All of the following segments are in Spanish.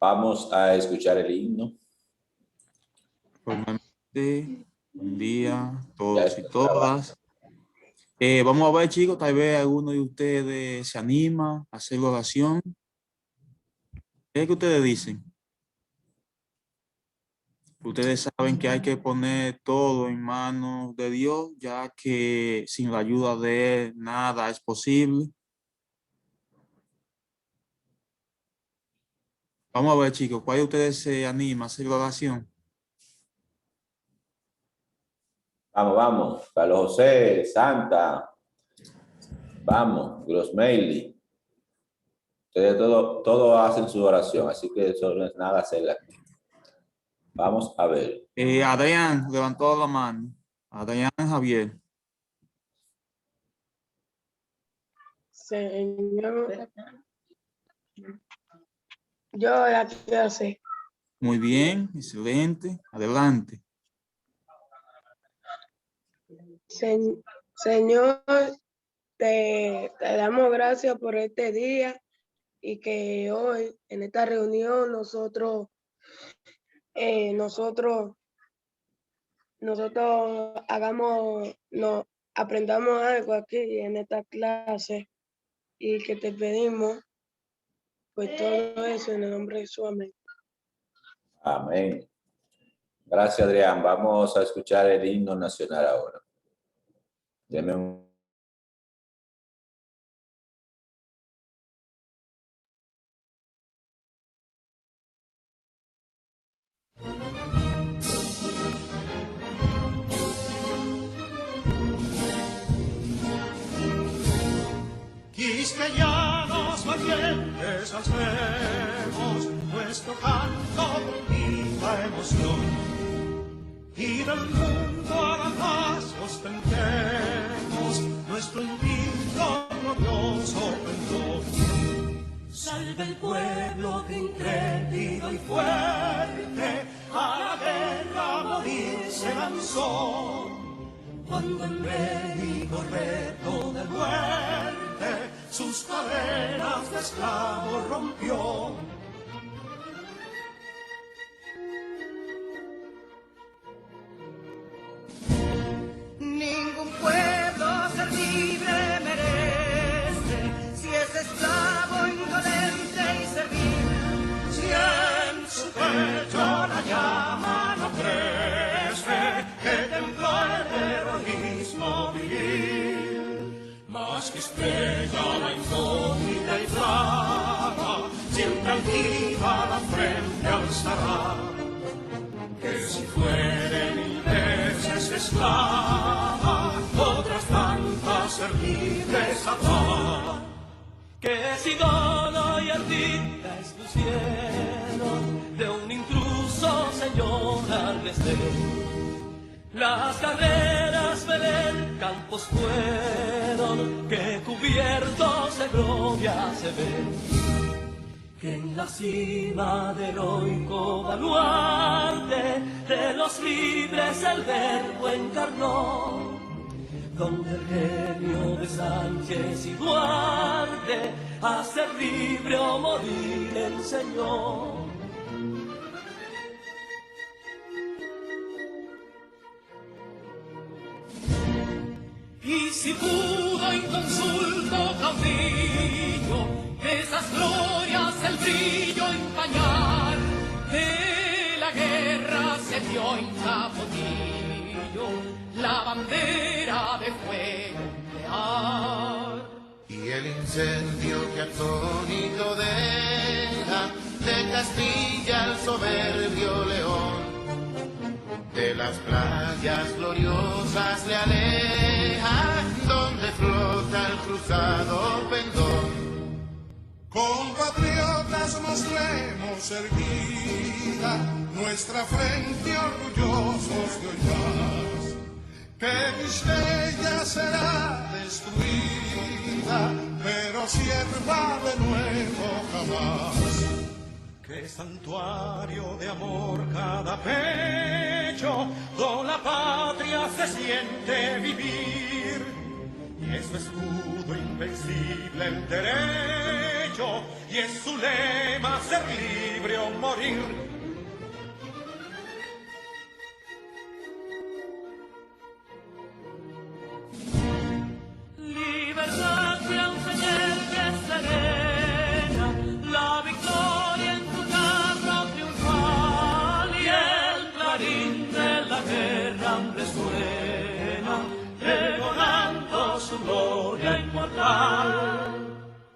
Vamos a escuchar el himno. Formalmente, buen día a todos y todas. Vamos a ver, chicos, tal vez alguno de ustedes se anima a hacer la oración. ¿Qué es que ustedes dicen? Ustedes saben que hay que poner todo en manos de Dios, ya que sin la ayuda de Él nada es posible. Vamos a ver, chicos, ¿cuál de ustedes se anima a hacer la oración? Vamos, vamos. Carlos José, Santa. Vamos, Grosmeili. Ustedes todo hacen su oración, así que eso no es nada hacerla aquí. Vamos a ver. Adrián levantó la mano. Adrián Javier. Señor, yo la quiero hacer. Muy bien, excelente. Adelante. Señor, te damos gracias por este día y que hoy en esta reunión nosotros aprendamos algo aquí en esta clase y que te pedimos pues todo eso en el nombre de Jesús. Amén. Amén. Gracias, Adrián. Vamos a escuchar el himno nacional ahora. Deme un... Quisqueyanos valientes alcemos nuestro canto con viva emoción, y del mundo a la paz ostentemos nuestro invicto glorioso pendón. Salve el pueblo que intrépido y fuerte a la guerra a morir se lanzó, cuando en bélico reto de muerte sus cadenas de esclavos rompió. Ningún pueblo ser libre merece si es esclavo, indolente y servil. Si en su pecho la llama no crece, que templó el heroísmo viril. Más que estrella la incógnita y flama, siempre altiva la frente alzará, que si fuere mil veces esclava, otras tantas ser libres habrá. Que si dolor y ardilla expusieron de un intruso señor al desdén, las carreras Belén campos fueron que cubiertos de gloria se ven, que en la cima del heroico baluarte de los libres el verbo encarnó, donde el genio de Sánchez y Duarte a ser libre o morir enseñó. Y si pudo inconsulto caudillo esas glorias el brillo empañar, de la guerra se vio en Zapotillo la bandera de fuego ondear. Y el incendio que atónito deja de Castilla al soberbio león, de las playas gloriosas le aleja, donde flota el cruzado pendón. Compatriotas, mostremos erguida nuestra frente orgullosos de hoy más, que Quisqueya será destruida, pero sierva de nuevo jamás. Que santuario de amor cada pecho, con la patria se siente vivir, y es su escudo invencible el derecho, y es su lema ser libre o morir. Libertad que a un señor que serena, la victoria en tu carro triunfal y el clarín de la guerra resuena, pregonando su gloria inmortal.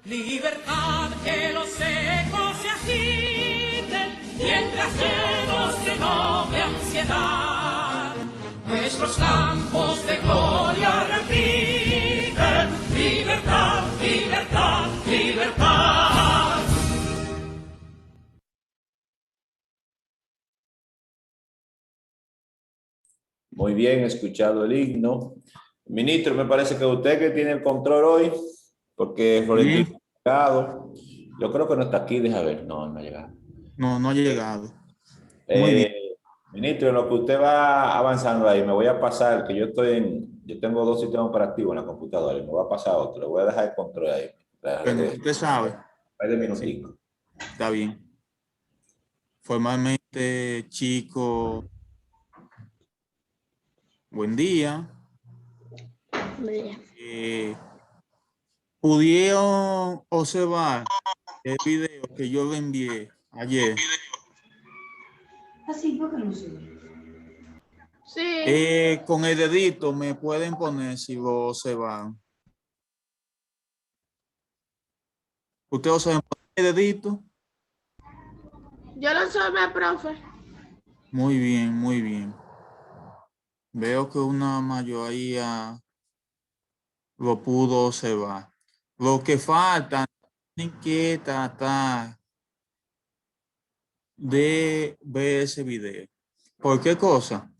Libertad, que los ecos se agiten mientras llenos de noble ansiedad nuestros campos de gloria repiten. Libertad, libertad, libertad. Muy bien, escuchado el himno. Ministro, me parece que usted que tiene el control hoy, porque Florentino ha llegado. Yo creo que no está aquí, deja ver. No, no ha llegado. No, no ha llegado. Muy bien. Ministro, en lo que usted va avanzando ahí, me voy a pasar, que yo tengo 2 sistemas operativos en la computadora y me voy a pasar otro. Le voy a dejar el control ahí. Bueno, usted sabe. Hay de minutico. Está bien. Formalmente, chicos, buen día. ¿Pudieron observar el video que yo le envié ayer? Así, ¿por qué no se ve? Sí, Con el dedito me pueden poner si lo observan. ¿Ustedes observan el dedito? yo lo sabía, profe. Muy bien, muy bien. Veo que una mayoría lo pudo observar. Lo que falta, tienen que tratar de ver ese video. ¿Por qué cosa?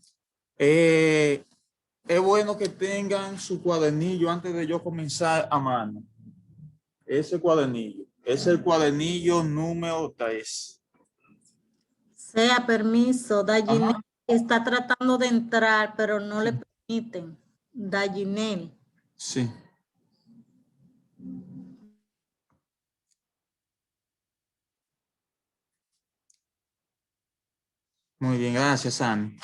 Es bueno que tengan su cuadernillo antes de yo comenzar a mano. Ese cuadernillo. Es el cuadernillo número 3. Sea permiso, Dallinel Ajá. está tratando de entrar, pero no le permiten. Dallinel. Sí. Muy bien, gracias, Annie.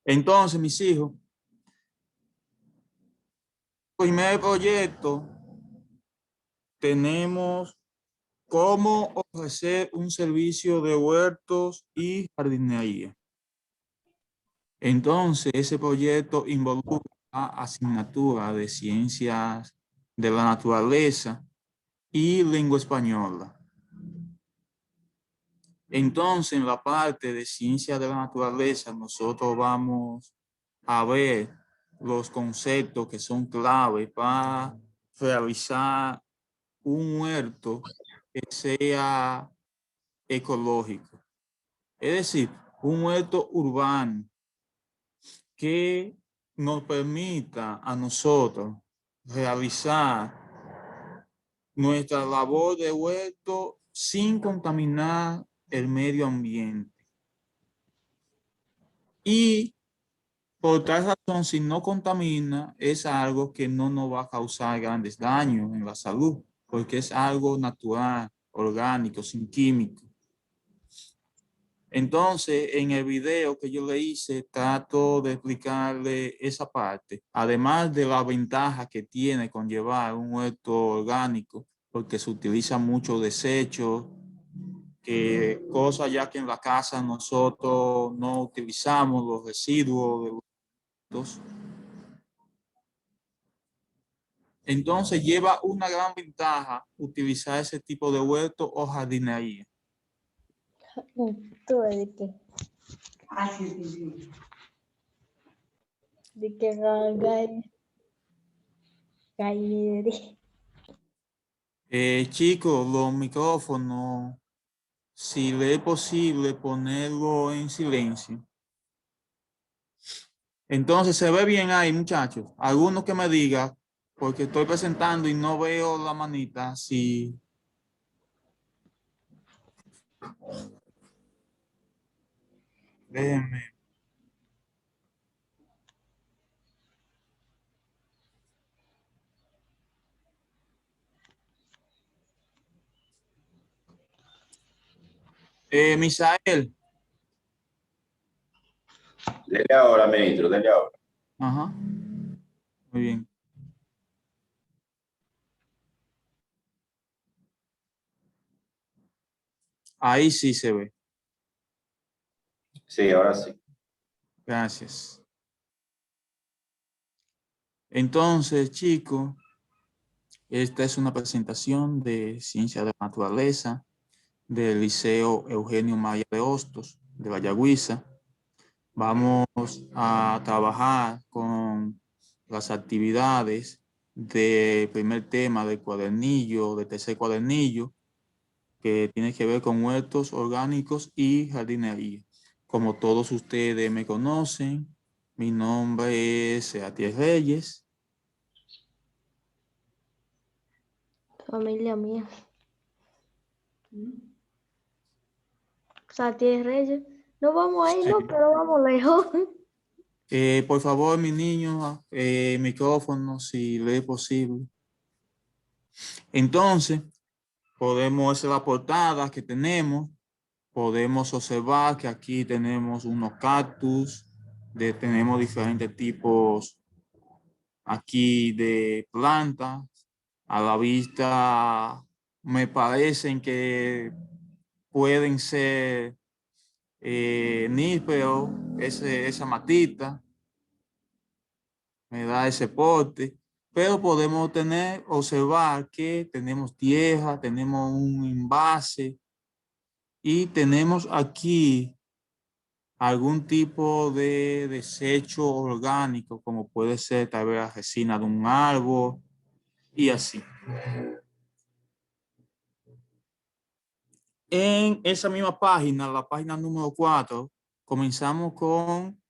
Entonces, mis hijos, primer proyecto, tenemos cómo ofrecer un servicio de huertos y jardinería. Entonces, ese proyecto involucra asignatura de ciencias de la naturaleza y lengua española. Entonces, en la parte de ciencias de la naturaleza, nosotros vamos a ver los conceptos que son clave para realizar un huerto que sea ecológico. Es decir, un huerto urbano que nos permita a nosotros realizar nuestra labor de huerto sin contaminar el medio ambiente. Y por tal razón, si no contamina, es algo que no nos va a causar grandes daños en la salud, porque es algo natural, orgánico, sin químicos. Entonces, en el video que yo le hice, trato de explicarle esa parte, además de la ventaja que tiene con llevar un huerto orgánico, porque se utiliza mucho desecho, que cosas ya que en la casa nosotros no utilizamos, los residuos de los. Entonces, lleva una gran ventaja utilizar ese tipo de huerto o jardinería. Tú de qué. Ah, sí, sí, sí. De que Chicos, los micrófonos, si le es posible ponerlo en silencio. Entonces, se ve bien ahí, muchachos. Alguno que me diga, porque estoy presentando y no veo la manita, si... Déjenme. Misael. Dele ahora, ministro, dele ahora. Ajá. Muy bien. Ahí sí se ve. Sí, ahora sí. Gracias. Entonces, chicos, esta es una presentación de Ciencia de la Naturaleza del Liceo Eugenio Maya de Hostos de Valladolid. Vamos a trabajar con las actividades del primer tema del cuadernillo, del tercer cuadernillo, que tiene que ver con huertos orgánicos y jardinería. Como todos ustedes me conocen, mi nombre es Seatiel Reyes. Familia mía. Seatiel Reyes. No vamos ahí, Sí. no, pero vamos lejos. Por favor, mi niño, micrófono, si le es posible. Entonces, podemos hacer la portada que tenemos. Podemos observar que aquí tenemos unos cactus, tenemos diferentes tipos aquí de plantas. A la vista me parecen que pueden ser níspero, esa matita, me da ese porte, pero podemos observar que tenemos tierra, tenemos un envase y tenemos aquí algún tipo de desecho orgánico, como puede ser tal vez la resina de un árbol y así. En esa misma página, la página número 4, comenzamos con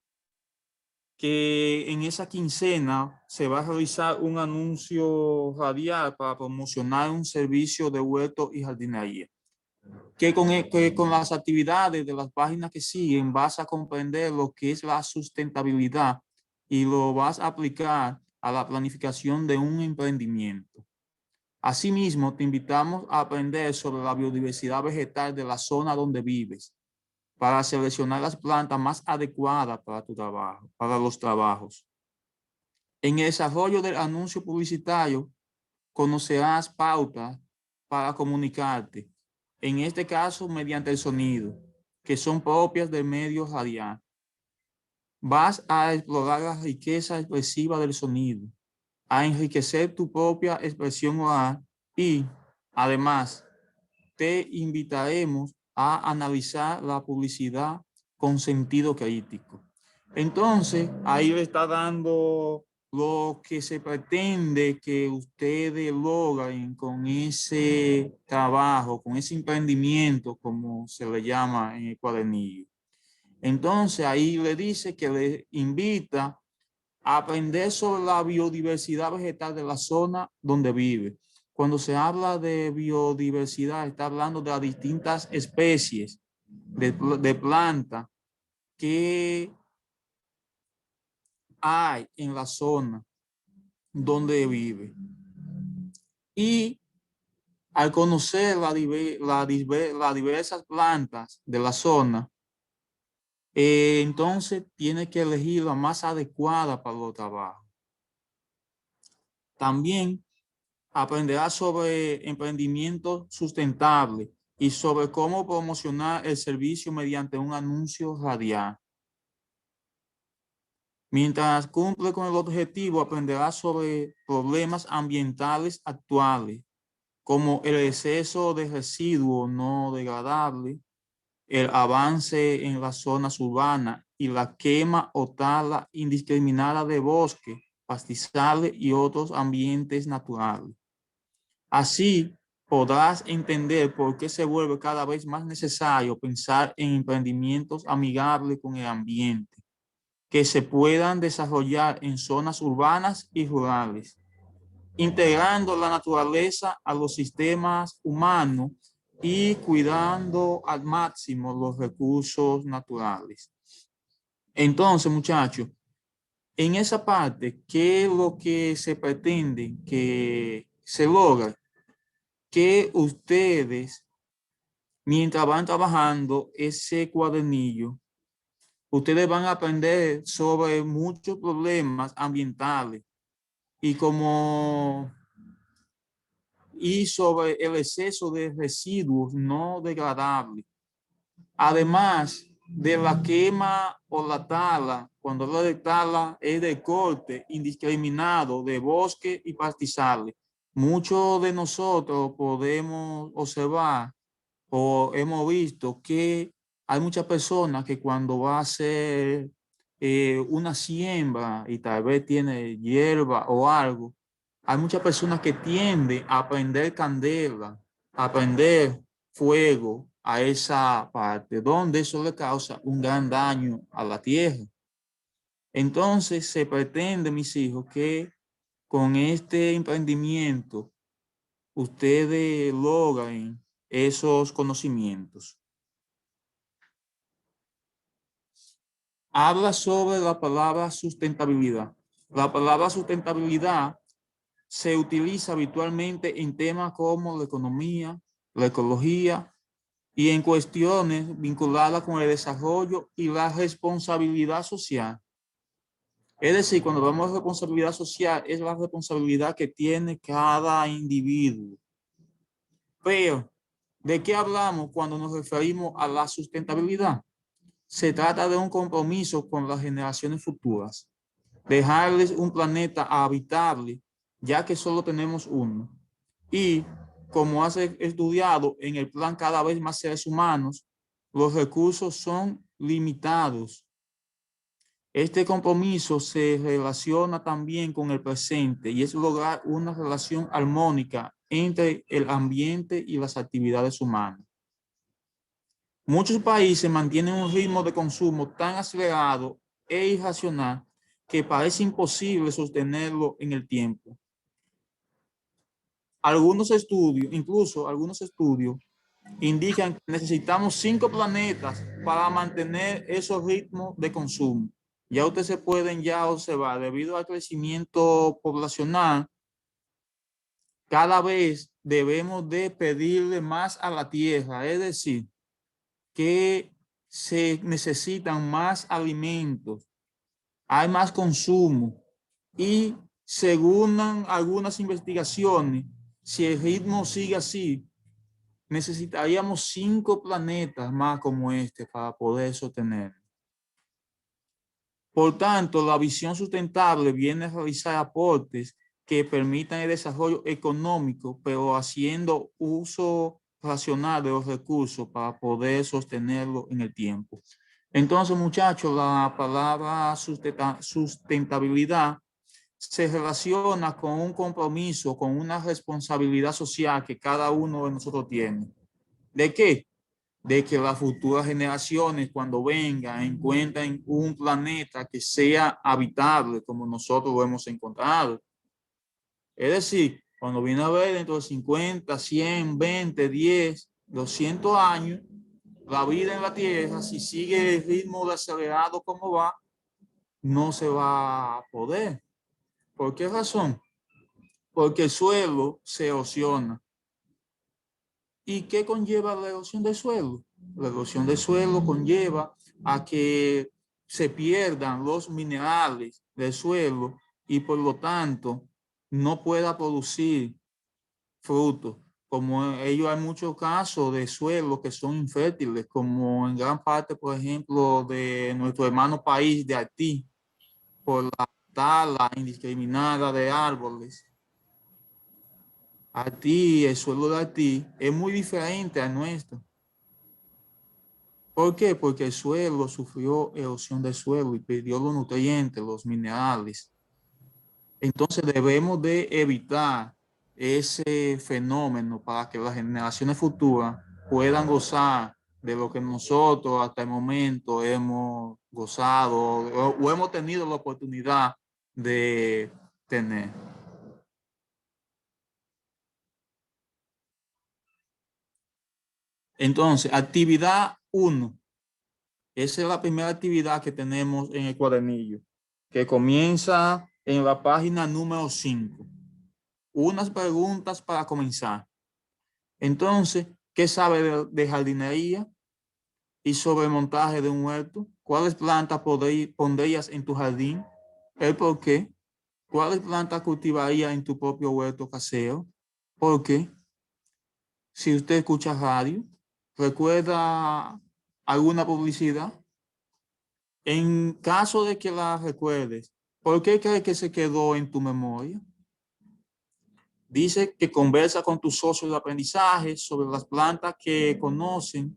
que en esa quincena se va a realizar un anuncio radial para promocionar un servicio de huerto y jardinería. Que con las actividades de las páginas que siguen vas a comprender lo que es la sustentabilidad y lo vas a aplicar a la planificación de un emprendimiento. Asimismo, te invitamos a aprender sobre la biodiversidad vegetal de la zona donde vives para seleccionar las plantas más adecuadas para tu trabajo, para los trabajos. En el desarrollo del anuncio publicitario, conocerás pautas para comunicarte, en este caso mediante el sonido, que son propias del medio radial. Vas a explorar la riqueza expresiva del sonido, a enriquecer tu propia expresión oral y, además, te invitaremos a analizar la publicidad con sentido crítico. Entonces, ahí le está dando lo que se pretende que ustedes logren con ese trabajo, con ese emprendimiento, como se le llama en el cuadernillo. Entonces, ahí le dice que le invita a aprender sobre la biodiversidad vegetal de la zona donde vive. Cuando se habla de biodiversidad, está hablando de las distintas especies de plantas que hay en la zona donde vive. Y al conocer las diversas plantas de la zona, entonces tiene que elegir la más adecuada para los trabajos. También aprenderá sobre emprendimiento sustentable y sobre cómo promocionar el servicio mediante un anuncio radial. Mientras cumple con el objetivo, aprenderá sobre problemas ambientales actuales, como el exceso de residuos no degradables, el avance en las zonas urbanas y la quema o tala indiscriminada de bosques, pastizales y otros ambientes naturales. Así podrás entender por qué se vuelve cada vez más necesario pensar en emprendimientos amigables con el ambiente, que se puedan desarrollar en zonas urbanas y rurales, integrando la naturaleza a los sistemas humanos y cuidando al máximo los recursos naturales. Entonces, muchachos, en esa parte, ¿qué es lo que se pretende que se logre? Que ustedes mientras van trabajando ese cuadernillo, ustedes van a aprender sobre muchos problemas ambientales y sobre el exceso de residuos no degradables. Además de la quema o la tala, cuando hablo de tala es de corte indiscriminado de bosques y pastizales. Muchos de nosotros podemos observar o hemos visto que hay muchas personas que cuando va a hacer una siembra y tal vez tiene hierba o algo, hay muchas personas que tienden a prender candela, a prender fuego a esa parte, donde eso le causa un gran daño a la tierra. Entonces se pretende, mis hijos, que con este emprendimiento ustedes logren esos conocimientos. Habla sobre la palabra sustentabilidad. La palabra sustentabilidad se utiliza habitualmente en temas como la economía, la ecología y en cuestiones vinculadas con el desarrollo y la responsabilidad social. Es decir, cuando hablamos de responsabilidad social, es la responsabilidad que tiene cada individuo. Pero, ¿de qué hablamos cuando nos referimos a la sustentabilidad? Se trata de un compromiso con las generaciones futuras. Dejarles un planeta habitable, ya que solo tenemos uno. Y, como has estudiado en el plan Cada vez más seres humanos, los recursos son limitados. Este compromiso se relaciona también con el presente y es lograr una relación armónica entre el ambiente y las actividades humanas. Muchos países mantienen un ritmo de consumo tan acelerado e irracional que parece imposible sostenerlo en el tiempo. Algunos estudios indican que necesitamos 5 planetas para mantener esos ritmos de consumo. Ya ustedes se pueden observar, debido al crecimiento poblacional, cada vez debemos de pedirle más a la tierra, es decir, que se necesitan más alimentos, hay más consumo y según algunas investigaciones, si el ritmo sigue así, necesitaríamos 5 planetas más como este para poder sostener. Por tanto, la visión sustentable viene a realizar aportes que permitan el desarrollo económico, pero haciendo uso racional de los recursos para poder sostenerlo en el tiempo. Entonces, muchachos, la palabra sustentabilidad se relaciona con un compromiso, con una responsabilidad social que cada uno de nosotros tiene. ¿De qué? De que las futuras generaciones, cuando vengan, encuentren un planeta que sea habitable como nosotros lo hemos encontrado. Es decir, cuando viene a ver dentro de 50, 100, 20, 10, 200 años, la vida en la Tierra, si sigue el ritmo de acelerado como va, no se va a poder. ¿Por qué razón? Porque el suelo se erosiona. ¿Y qué conlleva la erosión del suelo? La erosión del suelo conlleva a que se pierdan los minerales del suelo y por lo tanto no pueda producir frutos. Como ello hay muchos casos de suelos que son infértiles, como en gran parte, por ejemplo, de nuestro hermano país de Haití, por la tala indiscriminada de árboles. Haití, el suelo de Haití es muy diferente al nuestro. ¿Por qué? Porque el suelo sufrió erosión del suelo y perdió los nutrientes, los minerales. Entonces debemos de evitar ese fenómeno para que las generaciones futuras puedan gozar de lo que nosotros hasta el momento hemos gozado o hemos tenido la oportunidad de tener. Entonces, actividad 1. Esa es la primera actividad que tenemos en el cuadernillo, que comienza en la página número 5. Unas preguntas para comenzar. Entonces, ¿Qué sabe de jardinería y sobre el montaje de un huerto? ¿Cuáles plantas pondrías en tu jardín? ¿El por qué? ¿Cuáles plantas cultivarías en tu propio huerto casero? ¿Por qué? Si usted escucha radio, ¿recuerda alguna publicidad? En caso de que la recuerdes, ¿por qué crees que se quedó en tu memoria? Dice que conversa con tus socios de aprendizaje sobre las plantas que conocen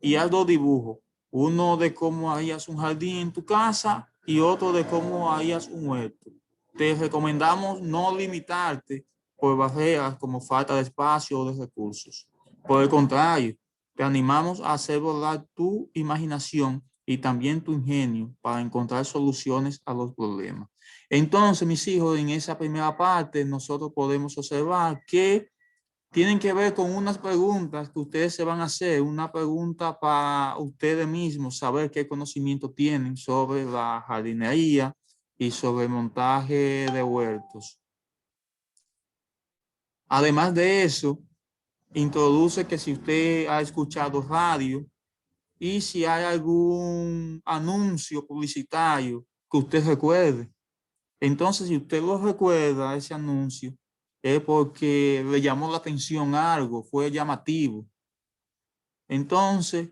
y haz 2 dibujos. Uno de cómo harías un jardín en tu casa y otro de cómo harías un huerto. Te recomendamos no limitarte por barreras como falta de espacio o de recursos. Por el contrario, te animamos a hacer volar tu imaginación y también tu ingenio para encontrar soluciones a los problemas. Entonces, mis hijos, en esa primera parte nosotros podemos observar que tienen que ver con unas preguntas que ustedes se van a hacer, una pregunta para ustedes mismos, saber qué conocimiento tienen sobre la jardinería y sobre el montaje de huertos. Además de eso, introduce que si usted ha escuchado radio y si hay algún anuncio publicitario que usted recuerde. Entonces, si usted lo recuerda, ese anuncio, es porque le llamó la atención algo, fue llamativo. Entonces,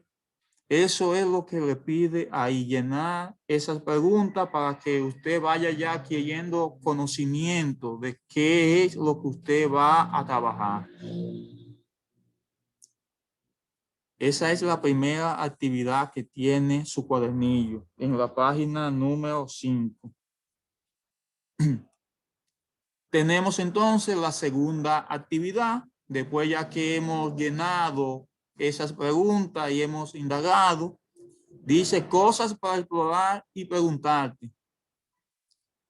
eso es lo que le pide ahí, llenar esas preguntas para que usted vaya ya adquiriendo conocimiento de qué es lo que usted va a trabajar. Esa es la primera actividad que tiene su cuadernillo en la página número 5. Tenemos entonces la segunda actividad, después ya que hemos llenado esas preguntas y hemos indagado, dice cosas para explorar y preguntarte.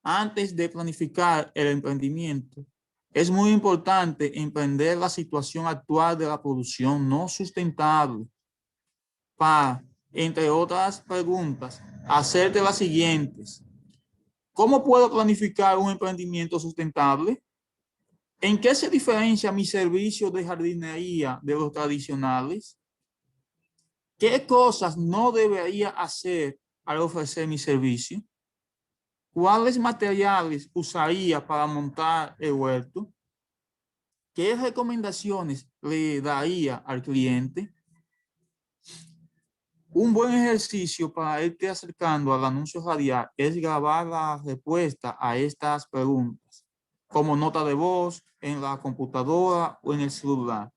Antes de planificar el emprendimiento, es muy importante emprender la situación actual de la producción no sustentable para, entre otras preguntas, hacerte las siguientes. ¿Cómo puedo planificar un emprendimiento sustentable? ¿En qué se diferencia mi servicio de jardinería de los tradicionales? ¿Qué cosas no debería hacer al ofrecer mi servicio? ¿Cuáles materiales usaría para montar el huerto? ¿Qué recomendaciones le daría al cliente? Un buen ejercicio para irte acercando al anuncio radial es grabar la respuesta a estas preguntas, como nota de voz, en la computadora o en el celular.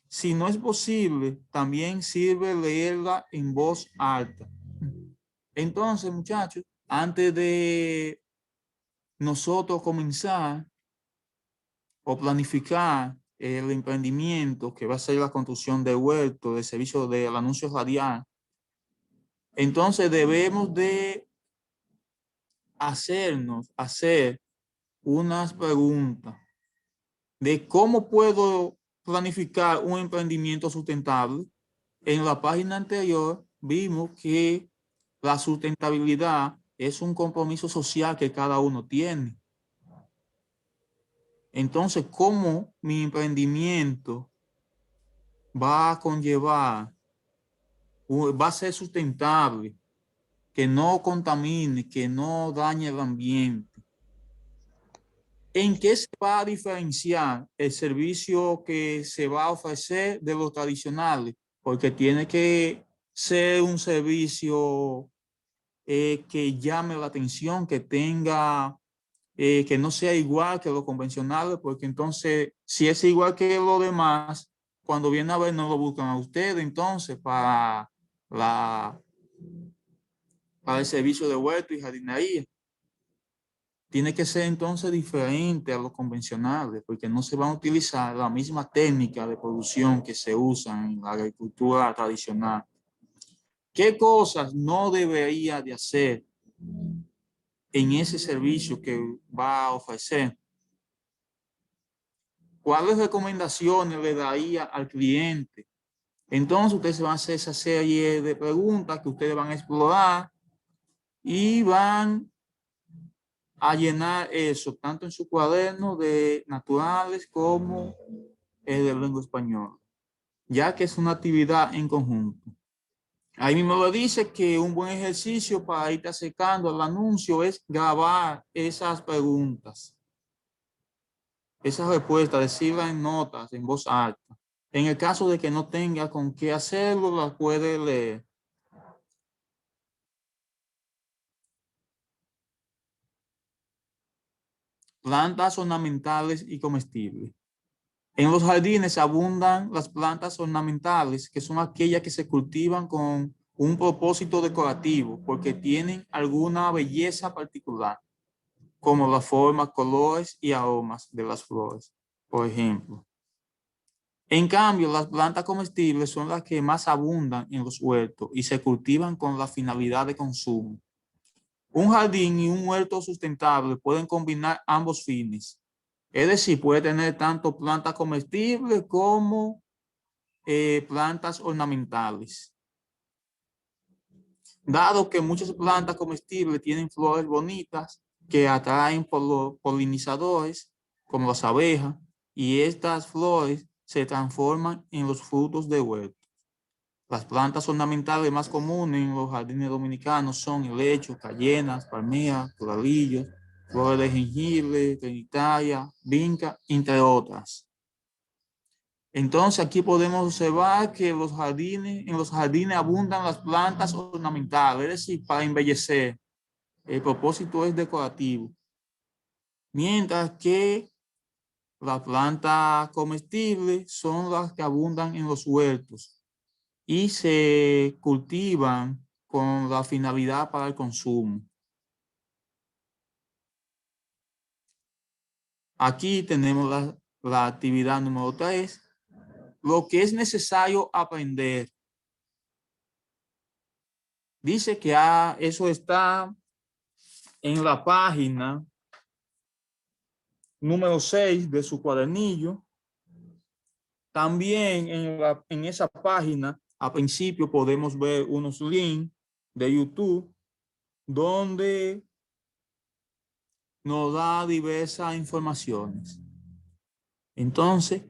Si no es posible, también sirve leerla en voz alta. Entonces, muchachos, antes de nosotros comenzar o planificar el emprendimiento que va a ser la construcción de huerto, de servicio del anuncio radial, entonces debemos de hacer unas preguntas de cómo puedo planificar un emprendimiento sustentable. En la página anterior vimos que la sustentabilidad es un compromiso social que cada uno tiene. Entonces, ¿cómo mi emprendimiento va a conllevar, va a ser sustentable, que no contamine, que no dañe el ambiente? ¿En qué se va a diferenciar el servicio que se va a ofrecer de los tradicionales? Porque tiene que ser un servicio que llame la atención, que tenga, que no sea igual que los convencionales, porque entonces, si es igual que los demás, cuando viene a ver, no lo buscan a ustedes, entonces, para el servicio de huerto y jardinería. Tiene que ser entonces diferente a los convencionales, porque no se van a utilizar la misma técnica de producción que se usa en la agricultura tradicional. ¿Qué cosas no debería de hacer en ese servicio que va a ofrecer? ¿Cuáles recomendaciones le daría al cliente? Entonces ustedes van a hacer esa serie de preguntas que ustedes van a explorar y van a llenar eso, tanto en su cuaderno de naturales como el de lengua española. ya que es una actividad en conjunto. Ahí mismo lo dice que un buen ejercicio para irte acercando al anuncio es grabar esas preguntas, esas respuestas, decirlas en notas, en voz alta. En el caso de que no tenga con qué hacerlo, las puede leer. Plantas ornamentales y comestibles. En los jardines abundan las plantas ornamentales, que son aquellas que se cultivan con un propósito decorativo, porque tienen alguna belleza particular, como la forma, colores y aromas de las flores, por ejemplo. En cambio, las plantas comestibles son las que más abundan en los huertos y se cultivan con la finalidad de consumo. Un jardín y un huerto sustentable pueden combinar ambos fines. Es decir, puede tener tanto plantas comestibles como plantas ornamentales. Dado que muchas plantas comestibles tienen flores bonitas que atraen por los polinizadores, como las abejas, y estas flores se transforman en los frutos de huerto. Las plantas ornamentales más comunes en los jardines dominicanos son helechos, cayenas, palmeras, coralillos, flores de jengibre, trinitaria, vinca, entre otras. Entonces aquí podemos observar que en los jardines abundan las plantas ornamentales, es decir, para embellecer. El propósito es decorativo. Mientras que las plantas comestibles son las que abundan en los huertos y se cultivan con la finalidad para el consumo. Aquí tenemos la actividad número 3. Lo que es necesario aprender. Dice que eso está en la página número 6 de su cuadernillo. También en esa página, a principio podemos ver unos links de YouTube donde nos da diversas informaciones. Entonces,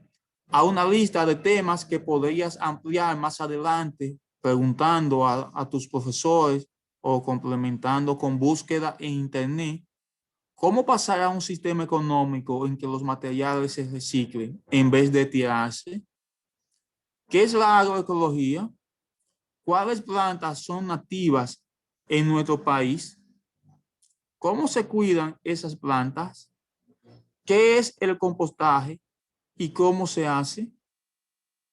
a una lista de temas que podrías ampliar más adelante preguntando a tus profesores o complementando con búsqueda en internet. ¿Cómo pasar a un sistema económico en que los materiales se reciclen en vez de tirarse? ¿Qué es la agroecología? ¿Cuáles plantas son nativas en nuestro país? ¿Cómo se cuidan esas plantas? ¿Qué es el compostaje y cómo se hace?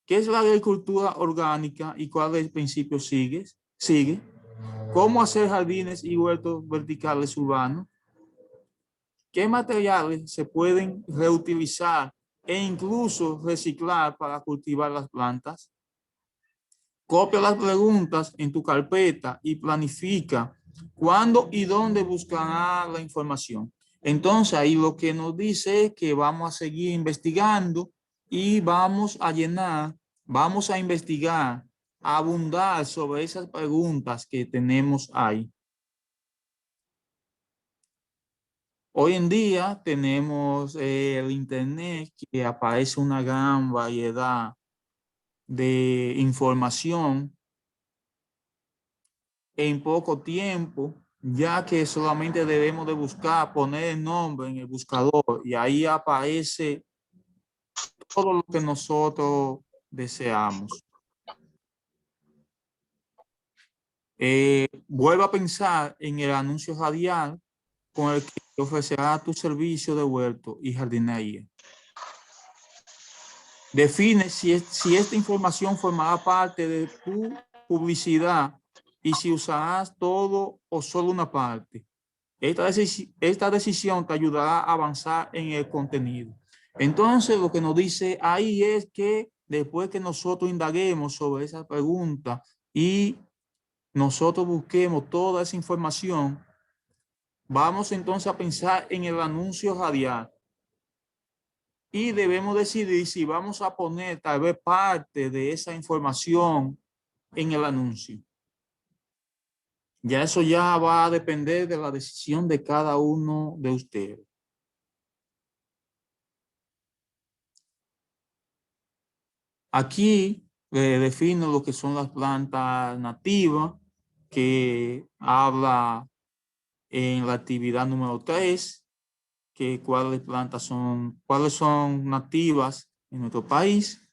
¿Qué es la agricultura orgánica y cuáles principios sigue? ¿Cómo hacer jardines y huertos verticales urbanos? ¿Qué materiales se pueden reutilizar e incluso reciclar para cultivar las plantas? Copia las preguntas en tu carpeta y planifica cuándo y dónde buscará la información. Entonces ahí lo que nos dice es que vamos a seguir investigando y vamos a llenar, vamos a investigar, a abundar sobre esas preguntas que tenemos ahí. Hoy en día tenemos el internet, que aparece una gran variedad de información en poco tiempo, ya que solamente debemos de buscar, poner el nombre en el buscador y ahí aparece todo lo que nosotros deseamos. Vuelve a pensar en el anuncio radial con el que ofrecerá tu servicio de huerto y jardinería. Define si esta información formará parte de tu publicidad y si usarás todo o solo una parte. Esta decisión te ayudará a avanzar en el contenido. Entonces, lo que nos dice ahí es que después que nosotros indaguemos sobre esa pregunta y nosotros busquemos toda esa información, vamos entonces a pensar en el anuncio radial. Y debemos decidir si vamos a poner tal vez parte de esa información en el anuncio. Ya eso ya va a depender de la decisión de cada uno de ustedes. Aquí defino lo que son las plantas nativas, que habla en la actividad número 3, que cuáles son nativas en nuestro país.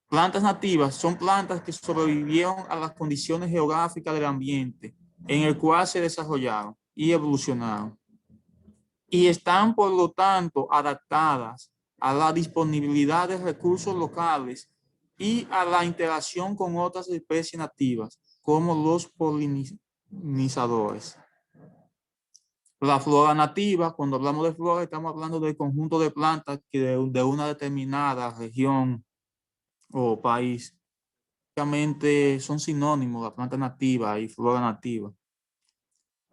Plantas nativas son plantas que sobrevivieron a las condiciones geográficas del ambiente en el cual se desarrollaron y evolucionaron. Y están, por lo tanto, adaptadas a la disponibilidad de recursos locales y a la interacción con otras especies nativas, como los polinizadores. La flora nativa, cuando hablamos de flora, estamos hablando del conjunto de plantas que de una determinada región o país. Básicamente son sinónimos la planta nativa y flora nativa.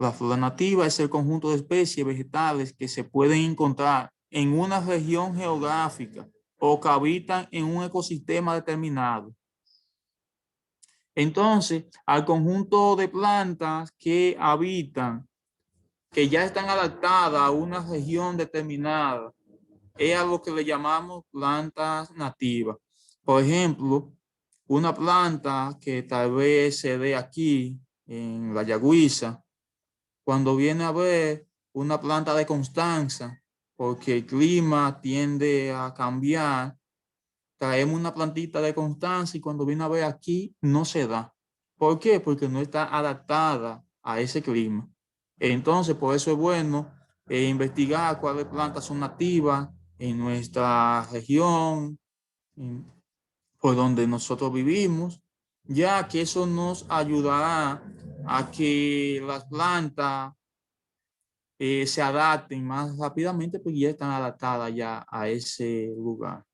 La flora nativa es el conjunto de especies vegetales que se pueden encontrar en una región geográfica o que habitan en un ecosistema determinado. Entonces, al conjunto de plantas que habitan, que ya están adaptadas a una región determinada, es a lo que le llamamos plantas nativas. Por ejemplo, una planta que tal vez se dé aquí en la Yagüiza, cuando viene a ver una planta de Constanza, porque el clima tiende a cambiar, traemos una plantita de Constanza y cuando viene a ver aquí no se da. ¿Por qué? Porque no está adaptada a ese clima. Entonces, por eso es bueno investigar cuáles plantas son nativas en nuestra región, por donde nosotros vivimos, ya que eso nos ayudará a que las plantas se adapten más rápidamente, porque ya están adaptadas ya a ese lugar.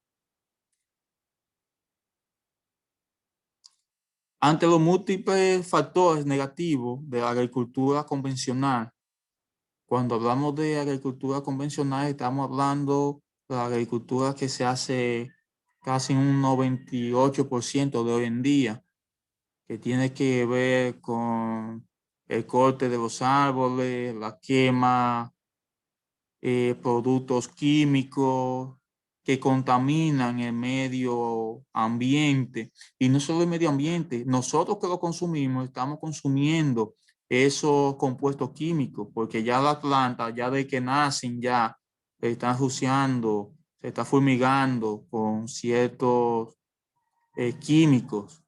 Ante los múltiples factores negativos de la agricultura convencional, cuando hablamos de agricultura convencional, estamos hablando de la agricultura que se hace casi un 98% de hoy en día, que tiene que ver con el corte de los árboles, la quema, productos químicos que contaminan el medio ambiente. Y no solo el medio ambiente, nosotros que lo consumimos, estamos consumiendo esos compuestos químicos, porque ya las plantas, ya de que nacen, ya están rociando, se está fumigando con ciertos químicos.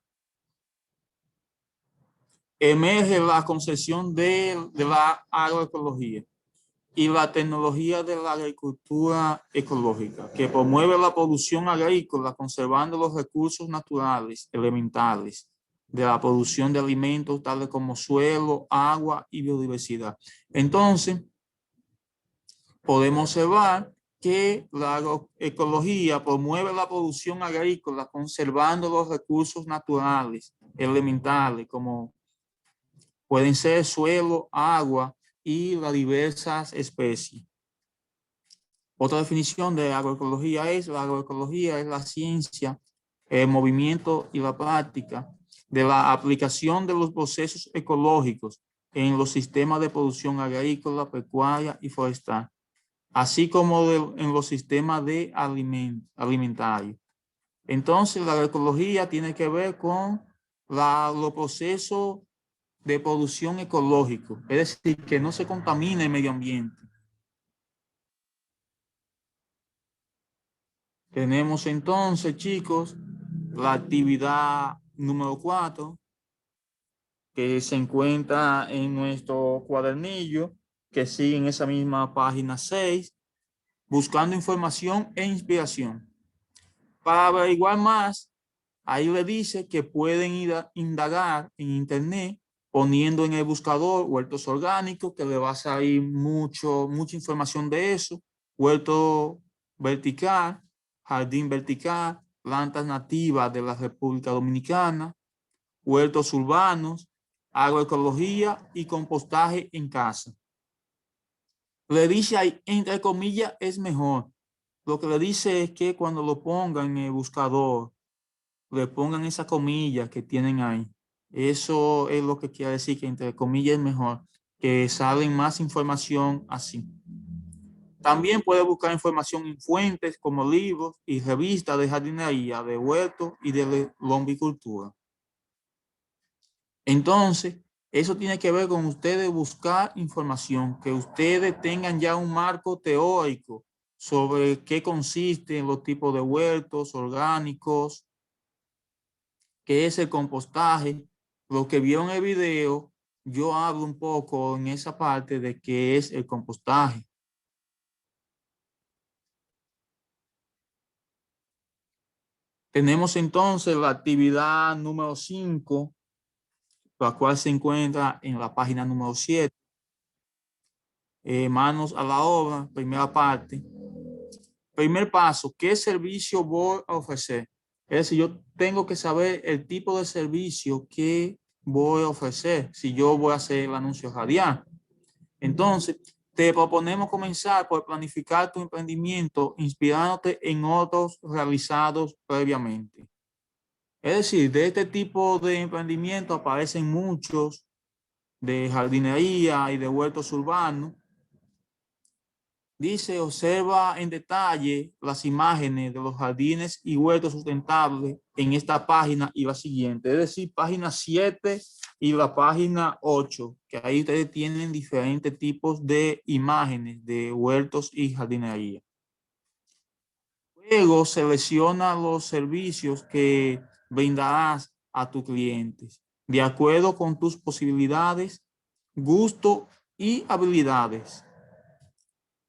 Emerge la concepción de la agroecología y la tecnología de la agricultura ecológica, que promueve la producción agrícola conservando los recursos naturales elementales de la producción de alimentos tales como suelo, agua y biodiversidad. Entonces, podemos observar que la agroecología promueve la producción agrícola conservando los recursos naturales elementales como pueden ser suelo, agua y las diversas especies. Otra definición de agroecología es: la agroecología es la ciencia, el movimiento y la práctica de la aplicación de los procesos ecológicos en los sistemas de producción agrícola, pecuaria y forestal, así como en los sistemas de alimentarios. Entonces, la agroecología tiene que ver con los procesos de producción ecológico, es decir, que no se contamine el medio ambiente. Tenemos entonces, chicos, la actividad número 4, que se encuentra en nuestro cuadernillo, que sigue en esa misma página 6, buscando información e inspiración. Para averiguar más, ahí le dice que pueden ir a indagar en internet poniendo en el buscador huertos orgánicos, que le va a salir mucha información de eso, huerto vertical, jardín vertical, plantas nativas de la República Dominicana, huertos urbanos, agroecología y compostaje en casa. Le dice ahí, entre comillas, es mejor. Lo que le dice es que cuando lo pongan en el buscador, le pongan esa comilla que tienen ahí. Eso es lo que quiere decir que entre comillas es mejor, que salen más información así. También puede buscar información en fuentes como libros y revistas de jardinería, de huertos y de lombricultura. Entonces, eso tiene que ver con ustedes buscar información, que ustedes tengan ya un marco teórico sobre qué consisten los tipos de huertos orgánicos, qué es el compostaje. Lo que vieron en el video, yo hablo un poco en esa parte de qué es el compostaje. Tenemos entonces la actividad número 5, la cual se encuentra en la página número 7. Manos a la obra, primera parte. Primer paso, ¿qué servicio voy a ofrecer? Es decir, yo tengo que saber el tipo de servicio que voy a ofrecer si yo voy a hacer el anuncio radial. Entonces, te proponemos comenzar por planificar tu emprendimiento inspirándote en otros realizados previamente. Es decir, de este tipo de emprendimiento aparecen muchos de jardinería y de huertos urbanos. Dice, observa en detalle las imágenes de los jardines y huertos sustentables en esta página y la siguiente. Es decir, página 7 y la página 8, que ahí ustedes tienen diferentes tipos de imágenes de huertos y jardinería. Luego selecciona los servicios que brindarás a tus clientes de acuerdo con tus posibilidades, gusto y habilidades.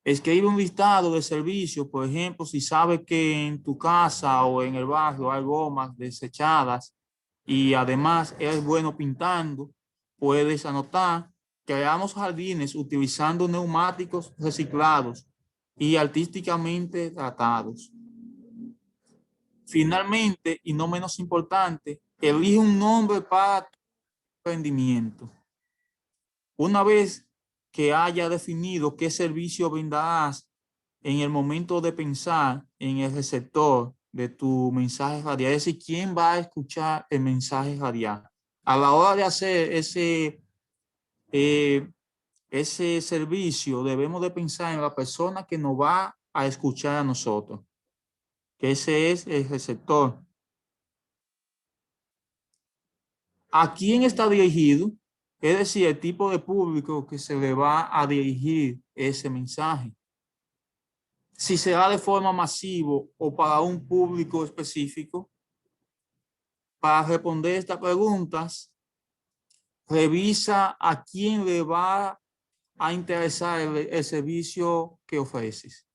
Escribe un listado de servicios, por ejemplo, si sabes que en tu casa o en el barrio hay gomas desechadas y además eres bueno pintando, puedes anotar: creamos jardines utilizando neumáticos reciclados y artísticamente tratados. Finalmente, y no menos importante, elige un nombre para tu emprendimiento. Una vez que haya definido qué servicio brindarás, en el momento de pensar en el receptor de tu mensaje radial, es decir, quién va a escuchar el mensaje radial. A la hora de hacer ese servicio, debemos de pensar en la persona que nos va a escuchar a nosotros, que ese es el receptor. ¿A quién está dirigido? Es decir, el tipo de público que se le va a dirigir ese mensaje. Si será de forma masiva o para un público específico. Para responder estas preguntas, revisa a quién le va a interesar el servicio que ofreces.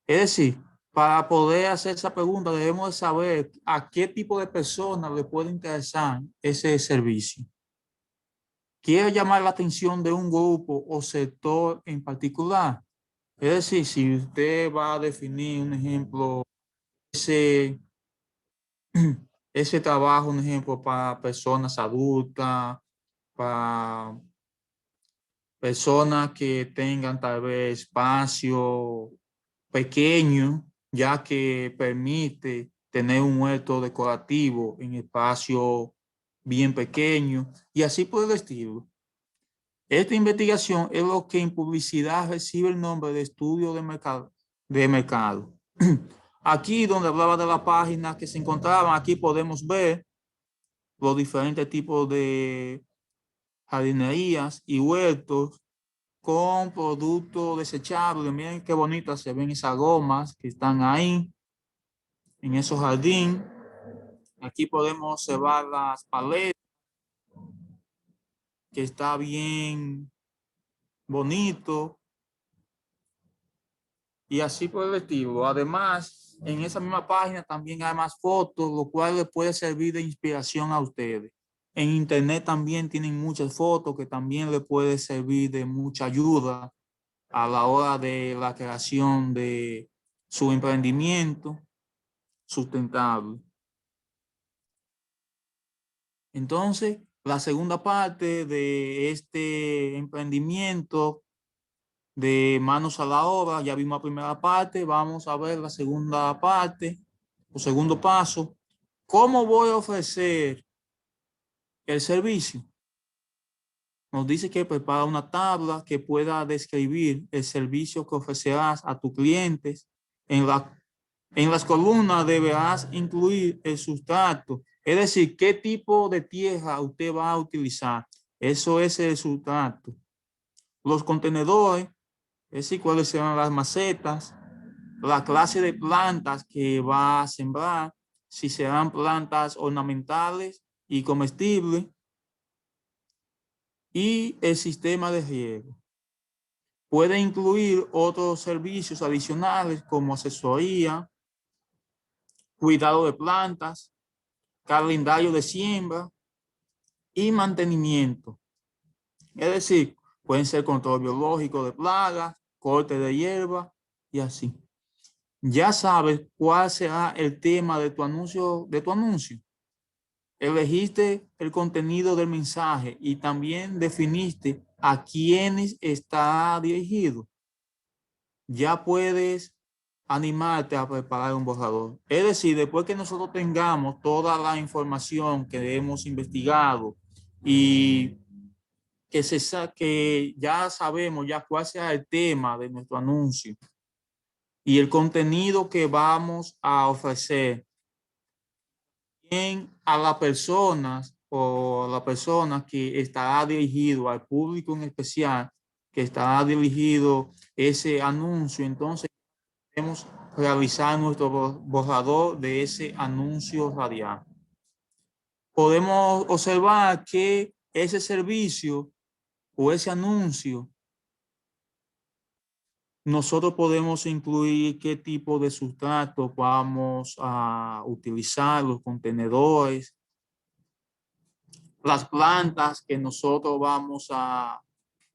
Es decir, para poder hacer esa pregunta debemos de saber a qué tipo de personas le puede interesar ese servicio. ¿Quiere llamar la atención de un grupo o sector en particular? Es decir, si usted va a definir un ejemplo, ese trabajo, un ejemplo, para personas adultas, para personas que tengan tal vez espacio pequeño, ya que permite tener un huerto decorativo en espacio bien pequeño y así por el estilo. Esta investigación es lo que en publicidad recibe el nombre de estudio de mercado. Aquí donde hablaba de la página que se encontraban, aquí podemos ver los diferentes tipos de jardinerías y huertos con productos desechables. Miren qué bonitas se ven esas gomas que están ahí en esos jardines. Aquí podemos observar las paletas, que está bien bonito. Y así por el estilo. Además, en esa misma página también hay más fotos, lo cual les puede servir de inspiración a ustedes. En internet también tienen muchas fotos que también les puede servir de mucha ayuda a la hora de la creación de su emprendimiento sustentable. Entonces, la segunda parte de este emprendimiento de manos a la obra, ya vimos la primera parte, vamos a ver la segunda parte, o segundo paso. ¿Cómo voy a ofrecer el servicio? nos dice que prepara una tabla que pueda describir el servicio que ofrecerás a tus clientes. En las columnas deberás incluir el sustrato, es decir, qué tipo de tierra usted va a utilizar. Eso es el sustrato. Los contenedores, es decir, cuáles serán las macetas, la clase de plantas que va a sembrar, si serán plantas ornamentales y comestibles, y el sistema de riego. Puede incluir otros servicios adicionales como asesoría, cuidado de plantas, calendario de siembra y mantenimiento. Es decir, pueden ser control biológico de plagas, corte de hierba y así. Ya sabes cuál será el tema de tu anuncio. Elegiste el contenido del mensaje y también definiste a quiénes está dirigido. Ya puedes animarte a preparar un borrador. Es decir, después que nosotros tengamos toda la información que hemos investigado y que ya sabemos ya cuál sea el tema de nuestro anuncio y el contenido que vamos a ofrecer a las personas o a la persona que estará dirigido, al público en especial que estará dirigido ese anuncio, entonces podemos realizar nuestro borrador de ese anuncio radial. Podemos observar que ese servicio o ese anuncio, nosotros podemos incluir qué tipo de sustrato vamos a utilizar, los contenedores, las plantas que nosotros vamos a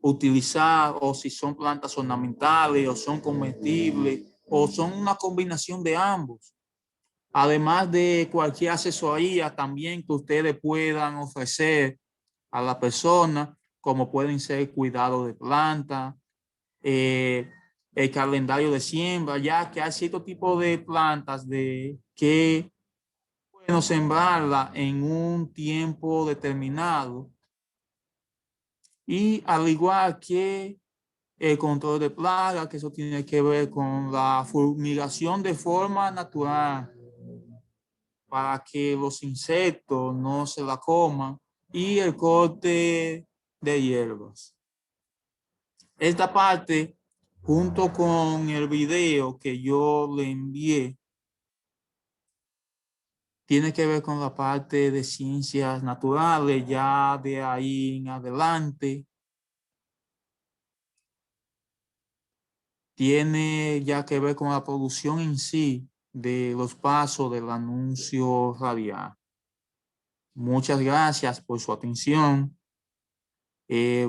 utilizar, o si son plantas ornamentales o son comestibles o son una combinación de ambos. Además de cualquier asesoría también que ustedes puedan ofrecer a la persona, como pueden ser cuidado de planta, el calendario de siembra, ya que hay cierto tipo de plantas que bueno sembrarla en un tiempo determinado, y al igual que el control de plagas, que eso tiene que ver con la fumigación de forma natural para que los insectos no se la coman, y el corte de hierbas. Esta parte, junto con el video que yo le envié, tiene que ver con la parte de ciencias naturales. Ya de ahí en adelante tiene ya que ver con la producción en sí de los pasos del anuncio radial. Muchas gracias por su atención.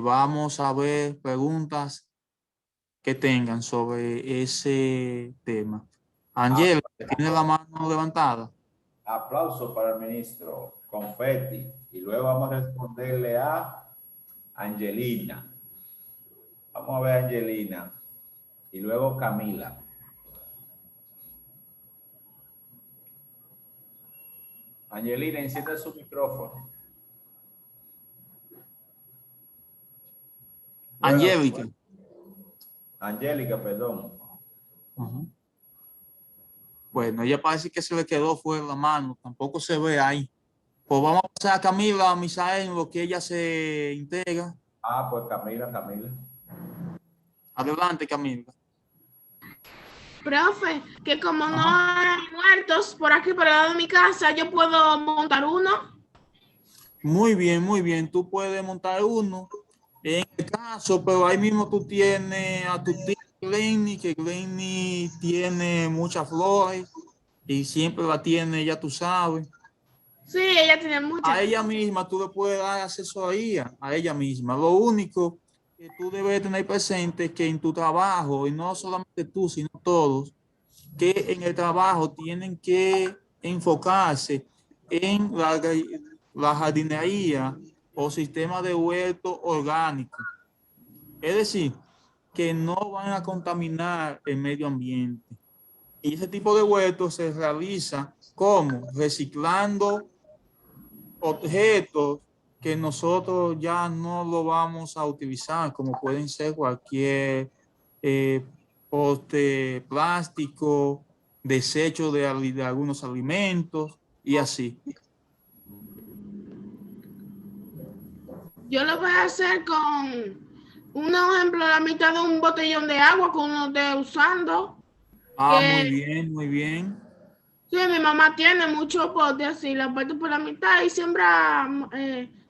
Vamos a ver preguntas que tengan sobre ese tema. Angela, ¿tiene la mano levantada? Aplauso para el ministro, confeti. Y luego vamos a responderle a Angelina. Vamos a ver a Angelina. Y luego Camila. Angelina, enciende su micrófono. Angélica. Angélica, perdón. Bueno, ella parece que se le quedó fuera la mano, tampoco se ve ahí. Pues vamos a pasar a Camila, a Misael, en lo que ella se integra. Pues Camila. Adelante, Camila. Profe, que como no hay muertos por aquí, por el lado de mi casa, yo puedo montar uno. Muy bien. Tú puedes montar uno. En el caso, pero ahí mismo tú tienes a tu tía Glenny, que Glenny tiene muchas flores y siempre la tiene, ya tú sabes. Sí, ella tiene muchas. A ella misma tú le puedes dar asesoría, a ella misma. Lo único que tú debes tener presente es que en tu trabajo, y no solamente tú, sino todos, que en el trabajo tienen que enfocarse en la jardinería o sistema de huerto orgánico. Es decir, que no van a contaminar el medio ambiente. Y ese tipo de huertos se realiza como reciclando objetos que nosotros ya no lo vamos a utilizar, como pueden ser cualquier poste plástico, desecho de algunos alimentos y así. Yo lo voy a hacer con un ejemplo, la mitad de un botellón de agua que uno esté usando. Ah, Que- muy bien, muy bien. Sí, mi mamá tiene muchos potes así, la parte por la mitad y siembra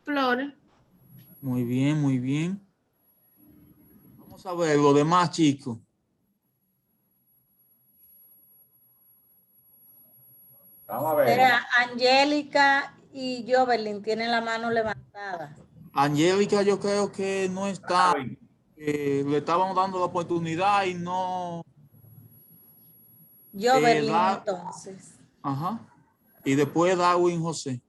flores. Muy bien, muy bien. Vamos a ver lo demás, chicos. Vamos a ver. Era Angélica y Jovelyn tienen la mano levantada. Angélica, yo creo que no está. Le estábamos dando la oportunidad y no. Jovelyn, da- entonces. Ajá. Y después Darwin José.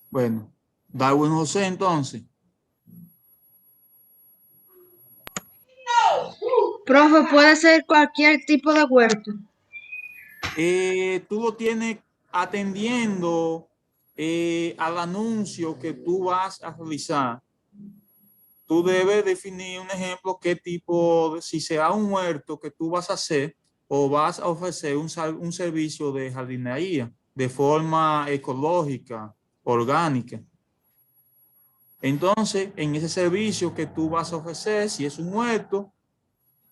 Bueno, Darwin José entonces. Profe, puede ser cualquier tipo de huerto. Tú lo tienes atendiendo al anuncio que tú vas a realizar. Tú debes definir un ejemplo, qué tipo, si será un huerto que tú vas a hacer o vas a ofrecer un servicio de jardinería de forma ecológica, orgánica. Entonces, en ese servicio que tú vas a ofrecer, si es un huerto,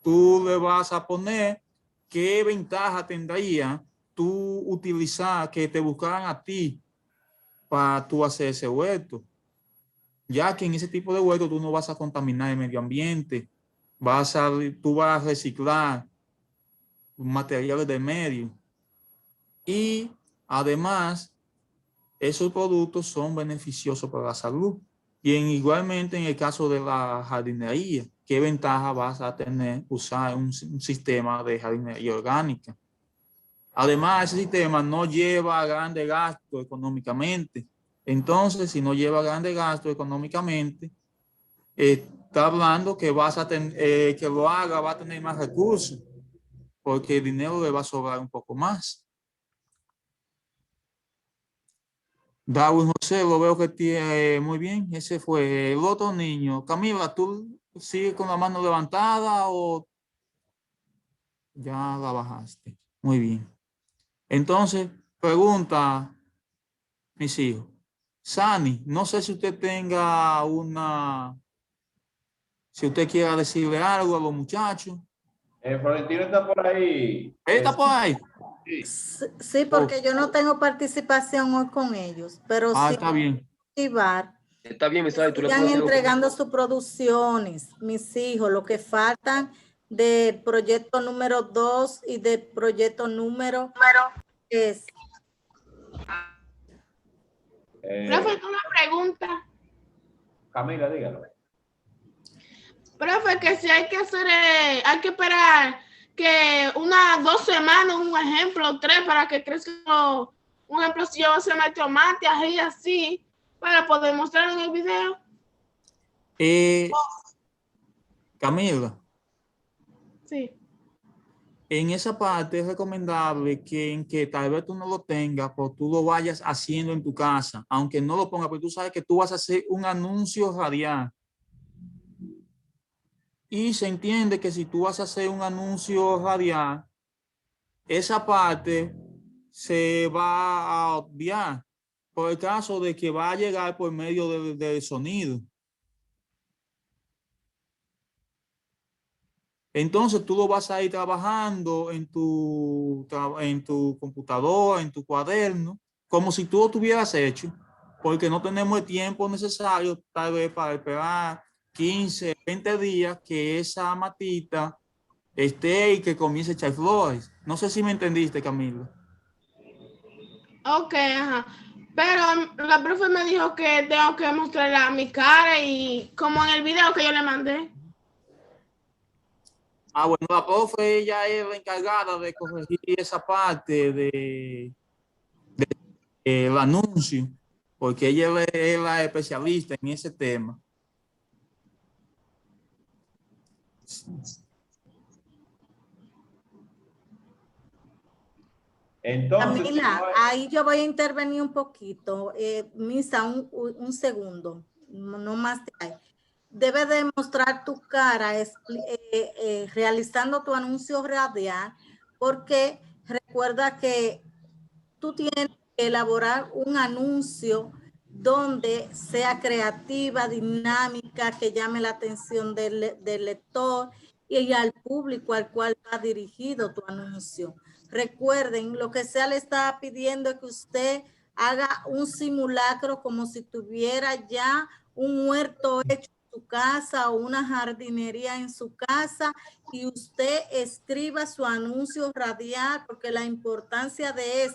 tú le vas a poner qué ventaja tendría tú utilizar, que te buscaran a ti para tú hacer ese huerto. Ya que en ese tipo de huerto tú no vas a contaminar el medio ambiente, tú vas a reciclar materiales del medio y además esos productos son beneficiosos para la salud. Y igualmente en el caso de la jardinería, ¿qué ventaja vas a tener usar un sistema de jardinería orgánica? Además, ese sistema no lleva grandes gastos económicamente. Entonces, si no lleva grandes gastos económicamente, está hablando que que lo haga va a tener más recursos, porque el dinero le va a sobrar un poco más. Darwin José, lo veo que tiene muy bien. Ese fue el otro niño. Camila, ¿tú sigues con la mano levantada o ya la bajaste? Muy bien. Entonces, pregunta, mis hijos. Sani, no sé si usted tenga si usted quiera decirle algo a los muchachos. Florentino está por ahí. ¿Él está por ahí? Sí, porque yo no tengo participación hoy con ellos, pero sí Está bien. motivar. Está bien, Misael, tú le Sigan puedes hacer entregando sus producciones, mis hijos, lo que faltan del proyecto número 2 y del proyecto número 3. Profe, una pregunta. Camila, dígalo. Profe, que si hay que hacer, hay que esperar que unas 2 semanas, un ejemplo, 3, para que crezca, un ejemplo, si yo voy a hacer tomate, ají, así, para poder mostrar en el video. Camila, Sí. en esa parte es recomendable que tal vez tú no lo tengas, pero tú lo vayas haciendo en tu casa, aunque no lo pongas, porque tú sabes que tú vas a hacer un anuncio radial. Y se entiende que si tú vas a hacer un anuncio radial, esa parte se va a obviar por el caso de que va a llegar por medio del sonido. Entonces tú lo vas a ir trabajando en tu computadora, en tu cuaderno, como si tú lo tuvieras hecho, porque no tenemos el tiempo necesario tal vez para esperar 15, 20 días que esa matita esté y que comience a echar flores. No sé si me entendiste, Camilo. Ok, ajá. Pero la profe me dijo que tengo que mostrarle mi cara y como en el video que yo le mandé. Bueno, la profe ella es la encargada de corregir esa parte el anuncio, porque ella es la especialista en ese tema. Entonces, Camila, ahí yo voy a intervenir un poquito. Misa, un segundo, no más de ahí. Debes de mostrar tu cara realizando tu anuncio radial, porque recuerda que tú tienes que elaborar un anuncio donde sea creativa, dinámica, que llame la atención del lector y al público al cual va dirigido tu anuncio. Recuerden, lo que sea le está pidiendo es que usted haga un simulacro como si tuviera ya un huerto hecho en su casa o una jardinería en su casa, y usted escriba su anuncio radial, porque la importancia de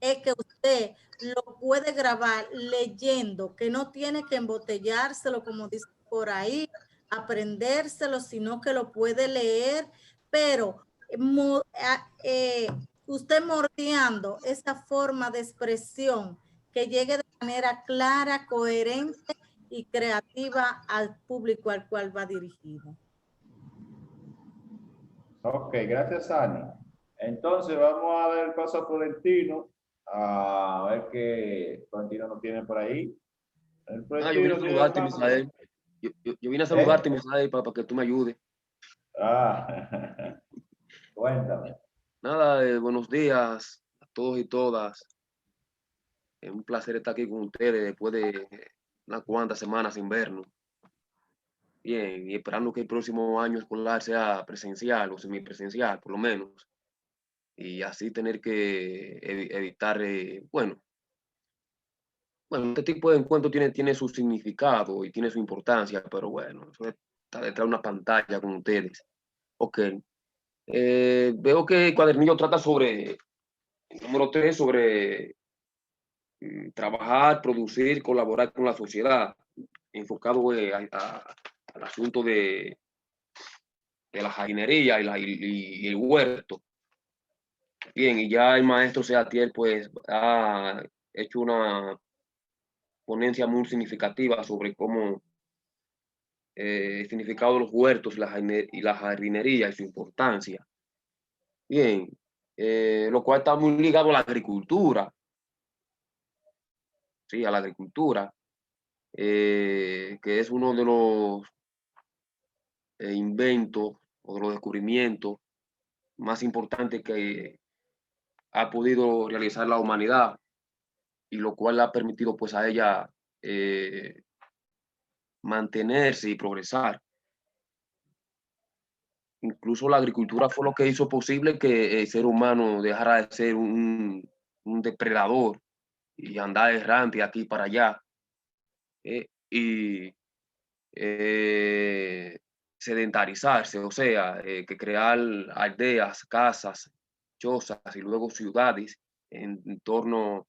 es que usted lo puede grabar leyendo, que no tiene que embotellárselo, como dice por ahí, aprendérselo, sino que lo puede leer, pero usted moldeando esa forma de expresión que llegue de manera clara, coherente y creativa al público al cual va dirigido. Ok, gracias, Ani. Entonces vamos a dar el paso a Florentino, a ver qué Florentino nos tiene por ahí. Yo vine a saludarte, Misael. Yo vine a saludarte, Misael, para que tú me ayudes. Cuéntame. Nada, buenos días a todos y todas. Es un placer estar aquí con ustedes después de unas cuantas semanas sin vernos. Bien, y esperando que el próximo año escolar sea presencial o semipresencial, por lo menos. Y así tener que evitar, bueno, este tipo de encuentro tiene su significado y tiene su importancia, pero bueno, eso está detrás de una pantalla con ustedes. Ok. Veo que el cuadernillo trata sobre, número 3, sobre trabajar, producir, colaborar con la sociedad, enfocado al asunto de la jardinería y el huerto. Bien, y ya el maestro Seatiel pues ha hecho una ponencia muy significativa sobre cómo el significado de los huertos y la jardinería y su importancia. Bien, lo cual está muy ligado a la agricultura. Sí, a la agricultura, que es uno de los inventos o de los descubrimientos más importantes que ha podido realizar la humanidad, y lo cual ha permitido pues a ella mantenerse y progresar. Incluso la agricultura fue lo que hizo posible que el ser humano dejara de ser un depredador y andar errante aquí para allá, y sedentarizarse, o sea, que crear aldeas, casas, chozas y luego ciudades en torno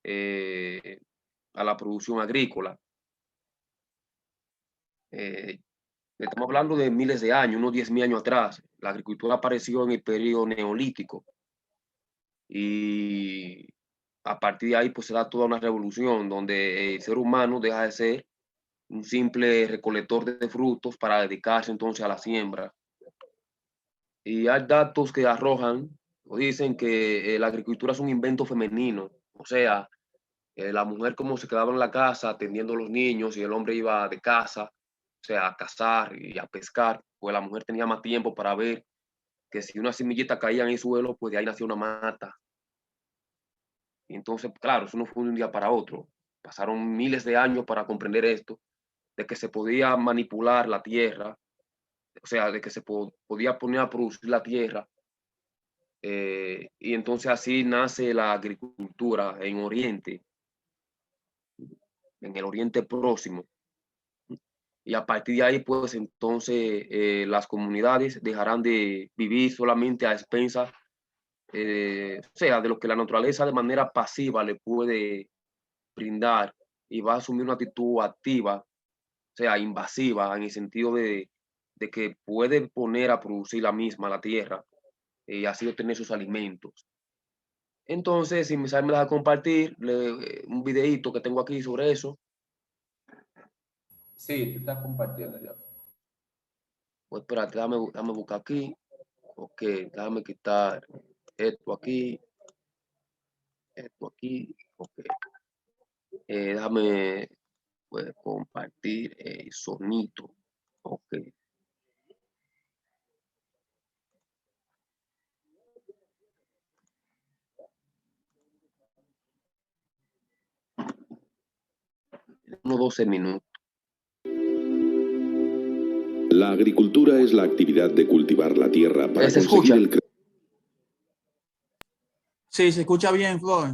a la producción agrícola. Estamos hablando de miles de años, unos 10.000 años atrás. La agricultura apareció en el periodo neolítico y a partir de ahí pues se da toda una revolución donde el ser humano deja de ser un simple recolector de frutos para dedicarse entonces a la siembra. Y hay datos que arrojan o dicen que la agricultura es un invento femenino, o sea, la mujer como se quedaba en la casa atendiendo a los niños y el hombre iba de caza, o sea, a cazar y a pescar, pues la mujer tenía más tiempo para ver que si una semillita caía en el suelo, pues de ahí nació una mata. Y entonces, claro, eso no fue de un día para otro. Pasaron miles de años para comprender esto, de que se podía manipular la tierra, o sea, de que se podía poner a producir la tierra. Y entonces así nace la agricultura en Oriente, en el Oriente Próximo. Y a partir de ahí, pues entonces las comunidades dejarán de vivir solamente a expensas, o sea, de lo que la naturaleza de manera pasiva le puede brindar, y va a asumir una actitud activa, o sea, invasiva, en el sentido de que puede poner a producir la misma la tierra y así obtener sus alimentos. Entonces, si me deja compartir un videíto que tengo aquí sobre eso. Sí, tú estás compartiendo ya. Pues espérate, déjame buscar aquí. Ok, déjame quitar esto aquí. Ok. Déjame pues, compartir el sonido. Ok. Unos 12 minutos. La agricultura es la actividad de cultivar la tierra para ¿Se conseguir escucha? Sí, se escucha bien, Flor.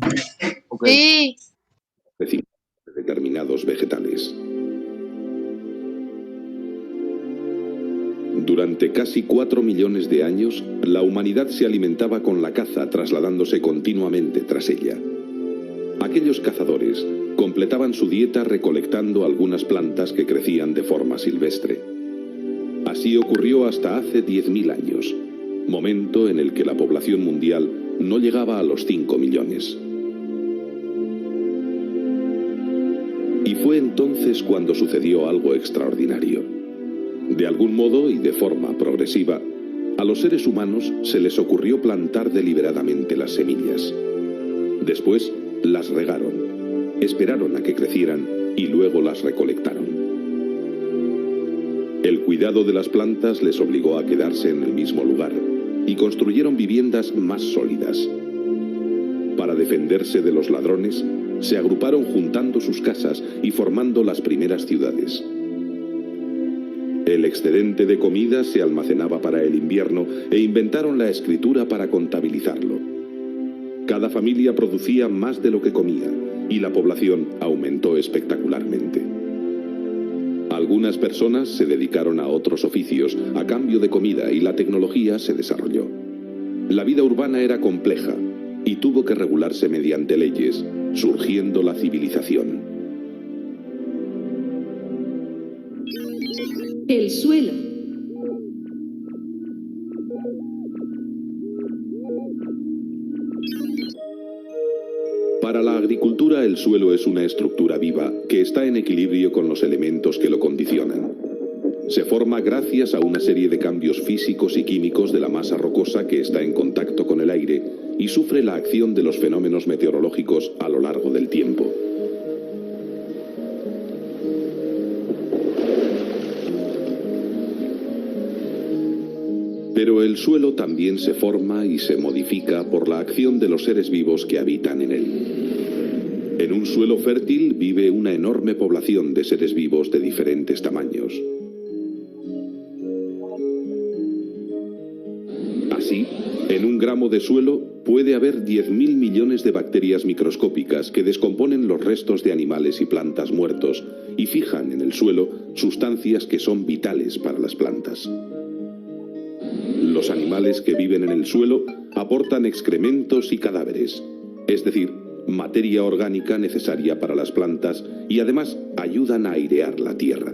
Sí. crecimiento de determinados vegetales. Durante casi 4 millones de años, la humanidad se alimentaba con la caza, trasladándose continuamente tras ella. Aquellos cazadores completaban su dieta recolectando algunas plantas que crecían de forma silvestre. Así ocurrió hasta hace 10.000 años, momento en el que la población mundial no llegaba a los 5 millones. Y fue entonces cuando sucedió algo extraordinario. De algún modo y de forma progresiva, a los seres humanos se les ocurrió plantar deliberadamente las semillas. Después las regaron, esperaron a que crecieran y luego las recolectaron. El cuidado de las plantas les obligó a quedarse en el mismo lugar y construyeron viviendas más sólidas. Para defenderse de los ladrones, se agruparon juntando sus casas y formando las primeras ciudades. El excedente de comida se almacenaba para el invierno e inventaron la escritura para contabilizarlo. Cada familia producía más de lo que comía y la población aumentó espectacularmente. Algunas personas se dedicaron a otros oficios a cambio de comida y la tecnología se desarrolló. La vida urbana era compleja y tuvo que regularse mediante leyes, surgiendo la civilización. El suelo. Para la agricultura, el suelo es una estructura viva que está en equilibrio con los elementos que lo condicionan. Se forma gracias a una serie de cambios físicos y químicos de la masa rocosa que está en contacto con el aire y sufre la acción de los fenómenos meteorológicos a lo largo del tiempo. Pero el suelo también se forma y se modifica por la acción de los seres vivos que habitan en él. En un suelo fértil vive una enorme población de seres vivos de diferentes tamaños. Así, en un gramo de suelo puede haber 10.000 millones de bacterias microscópicas que descomponen los restos de animales y plantas muertos y fijan en el suelo sustancias que son vitales para las plantas. Los animales que viven en el suelo aportan excrementos y cadáveres, es decir, materia orgánica necesaria para las plantas y además ayudan a airear la tierra.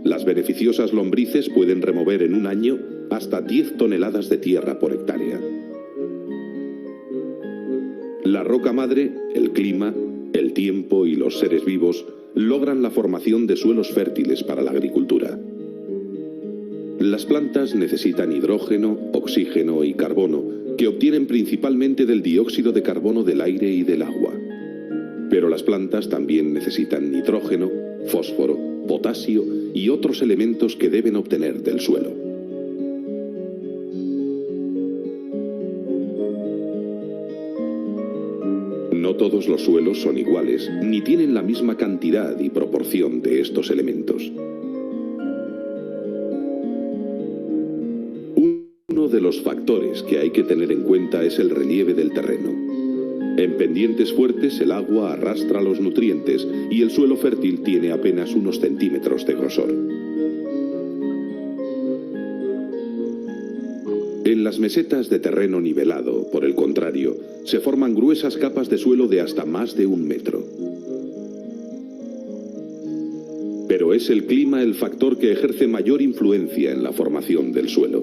Las beneficiosas lombrices pueden remover en un año hasta 10 toneladas de tierra por hectárea. La roca madre, el clima, el tiempo y los seres vivos logran la formación de suelos fértiles para la agricultura. Las plantas necesitan hidrógeno, oxígeno y carbono, que obtienen principalmente del dióxido de carbono del aire y del agua. Pero las plantas también necesitan nitrógeno, fósforo, potasio y otros elementos que deben obtener del suelo. No todos los suelos son iguales, ni tienen la misma cantidad y proporción de estos elementos. Uno de los factores que hay que tener en cuenta es el relieve del terreno. En pendientes fuertes el agua arrastra los nutrientes y el suelo fértil tiene apenas unos centímetros de grosor. En las mesetas de terreno nivelado, por el contrario, se forman gruesas capas de suelo de hasta más de 1 metro. Pero es el clima el factor que ejerce mayor influencia en la formación del suelo.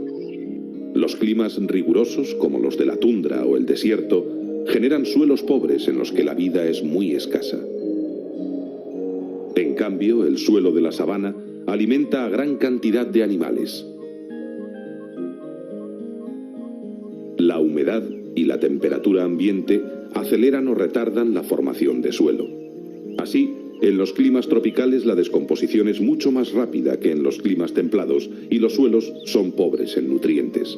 Los climas rigurosos, como los de la tundra o el desierto, generan suelos pobres en los que la vida es muy escasa. En cambio, el suelo de la sabana alimenta a gran cantidad de animales. La humedad y la temperatura ambiente aceleran o retardan la formación de suelo. Así, en los climas tropicales la descomposición es mucho más rápida que en los climas templados y los suelos son pobres en nutrientes.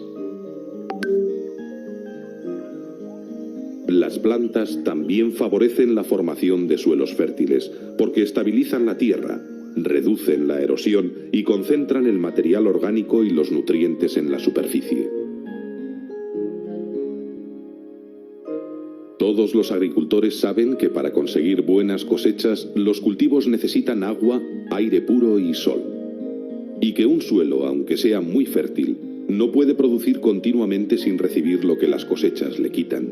Las plantas también favorecen la formación de suelos fértiles porque estabilizan la tierra, reducen la erosión y concentran el material orgánico y los nutrientes en la superficie. Todos los agricultores saben que para conseguir buenas cosechas los cultivos necesitan agua, aire puro y sol. Y que un suelo, aunque sea muy fértil, no puede producir continuamente sin recibir lo que las cosechas le quitan.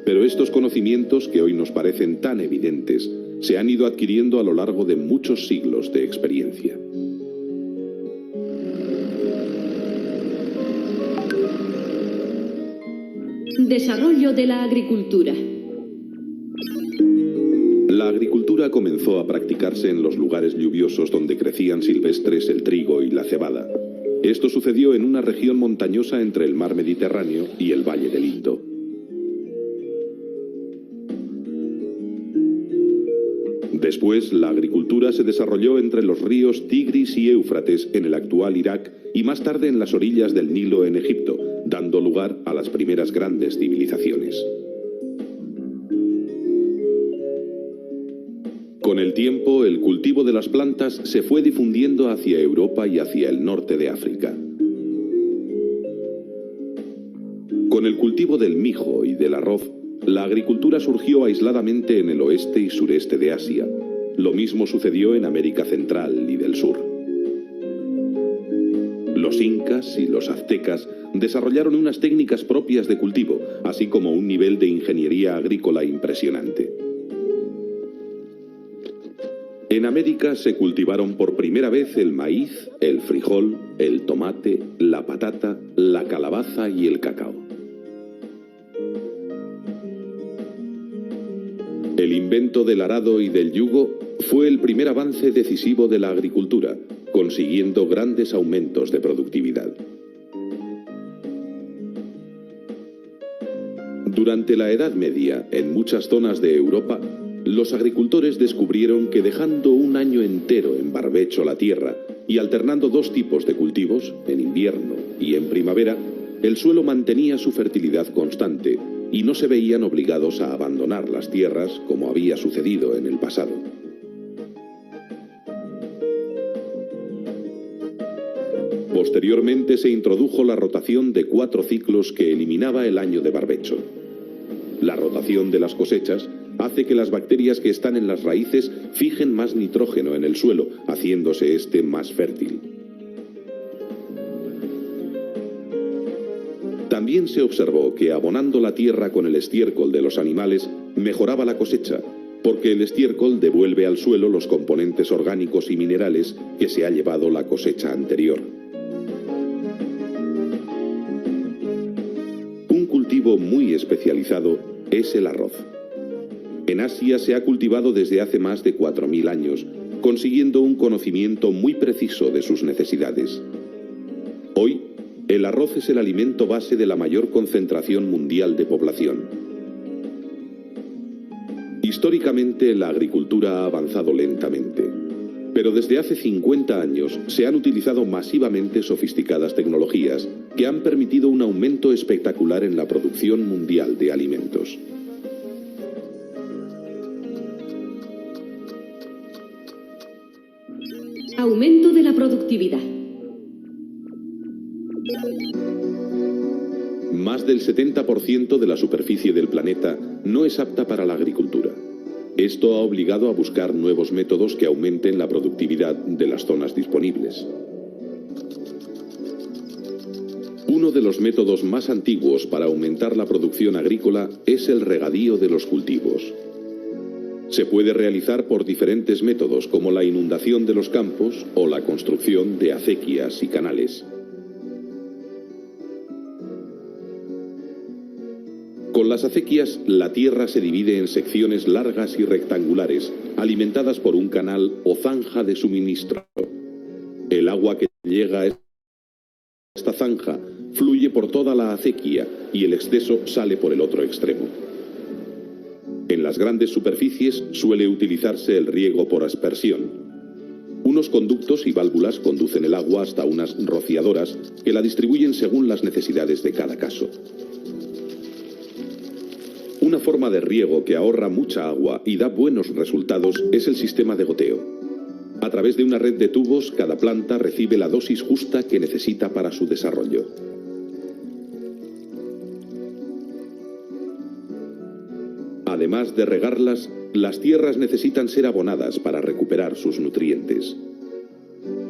Pero estos conocimientos, que hoy nos parecen tan evidentes, se han ido adquiriendo a lo largo de muchos siglos de experiencia. Desarrollo de la agricultura. La agricultura comenzó a practicarse en los lugares lluviosos donde crecían silvestres el trigo y la cebada. Esto sucedió en una región montañosa entre el mar Mediterráneo y el Valle del Indo. Después, la agricultura se desarrolló entre los ríos Tigris y Éufrates en el actual Irak y más tarde en las orillas del Nilo en Egipto, dando lugar a las primeras grandes civilizaciones. Con el tiempo, el cultivo de las plantas se fue difundiendo hacia Europa y hacia el norte de África. Con el cultivo del mijo y del arroz, la agricultura surgió aisladamente en el oeste y sureste de Asia. Lo mismo sucedió en América Central y del Sur. Los incas y los aztecas desarrollaron unas técnicas propias de cultivo, así como un nivel de ingeniería agrícola impresionante. En América se cultivaron por primera vez el maíz, el frijol, el tomate, la patata, la calabaza y el cacao. El invento del arado y del yugo fue el primer avance decisivo de la agricultura, consiguiendo grandes aumentos de productividad. Durante la Edad Media, en muchas zonas de Europa, los agricultores descubrieron que dejando un año entero en barbecho la tierra y alternando dos tipos de cultivos, en invierno y en primavera, el suelo mantenía su fertilidad constante y no se veían obligados a abandonar las tierras como había sucedido en el pasado. Posteriormente se introdujo la rotación de 4 ciclos que eliminaba el año de barbecho. La rotación de las cosechas hace que las bacterias que están en las raíces fijen más nitrógeno en el suelo, haciéndose este más fértil. También se observó que abonando la tierra con el estiércol de los animales mejoraba la cosecha, porque el estiércol devuelve al suelo los componentes orgánicos y minerales que se ha llevado la cosecha anterior. Un cultivo muy especializado es el arroz. En Asia se ha cultivado desde hace más de 4000 años, consiguiendo un conocimiento muy preciso de sus necesidades. Hoy, el arroz es el alimento base de la mayor concentración mundial de población. Históricamente, la agricultura ha avanzado lentamente, pero desde hace 50 años se han utilizado masivamente sofisticadas tecnologías que han permitido un aumento espectacular en la producción mundial de alimentos. Aumento de la productividad. Más del 70% de la superficie del planeta no es apta para la agricultura. Esto ha obligado a buscar nuevos métodos que aumenten la productividad de las zonas disponibles. Uno de los métodos más antiguos para aumentar la producción agrícola es el regadío de los cultivos. Se puede realizar por diferentes métodos como la inundación de los campos o la construcción de acequias y canales. Con las acequias, la tierra se divide en secciones largas y rectangulares, alimentadas por un canal o zanja de suministro. El agua que llega a esta zanja fluye por toda la acequia y el exceso sale por el otro extremo. En las grandes superficies suele utilizarse el riego por aspersión. Unos conductos y válvulas conducen el agua hasta unas rociadoras que la distribuyen según las necesidades de cada caso. Una forma de riego que ahorra mucha agua y da buenos resultados es el sistema de goteo. A través de una red de tubos, cada planta recibe la dosis justa que necesita para su desarrollo. Además de regarlas, las tierras necesitan ser abonadas para recuperar sus nutrientes.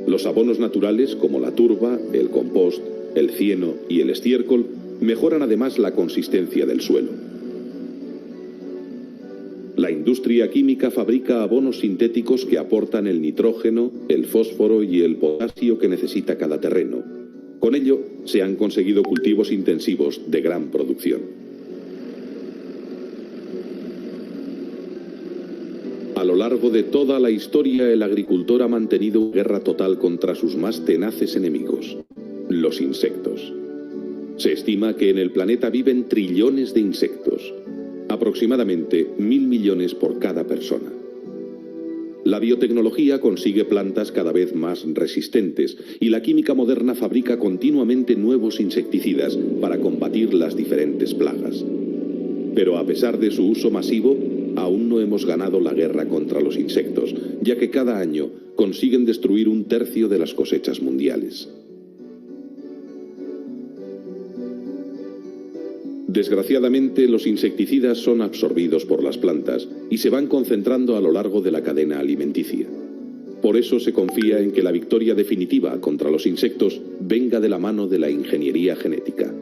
Los abonos naturales, como la turba, el compost, el cieno y el estiércol, mejoran además la consistencia del suelo. La industria química fabrica abonos sintéticos que aportan el nitrógeno, el fósforo y el potasio que necesita cada terreno. Con ello, se han conseguido cultivos intensivos de gran producción. A lo largo de toda la historia, el agricultor ha mantenido una guerra total contra sus más tenaces enemigos, los insectos. Se estima que en el planeta viven trillones de insectos, aproximadamente 1.000 millones por cada persona. La biotecnología consigue plantas cada vez más resistentes y la química moderna fabrica continuamente nuevos insecticidas para combatir las diferentes plagas. Pero a pesar de su uso masivo, aún no hemos ganado la guerra contra los insectos, ya que cada año consiguen destruir 1/3 de las cosechas mundiales. Desgraciadamente, los insecticidas son absorbidos por las plantas y se van concentrando a lo largo de la cadena alimenticia. Por eso se confía en que la victoria definitiva contra los insectos venga de la mano de la ingeniería genética.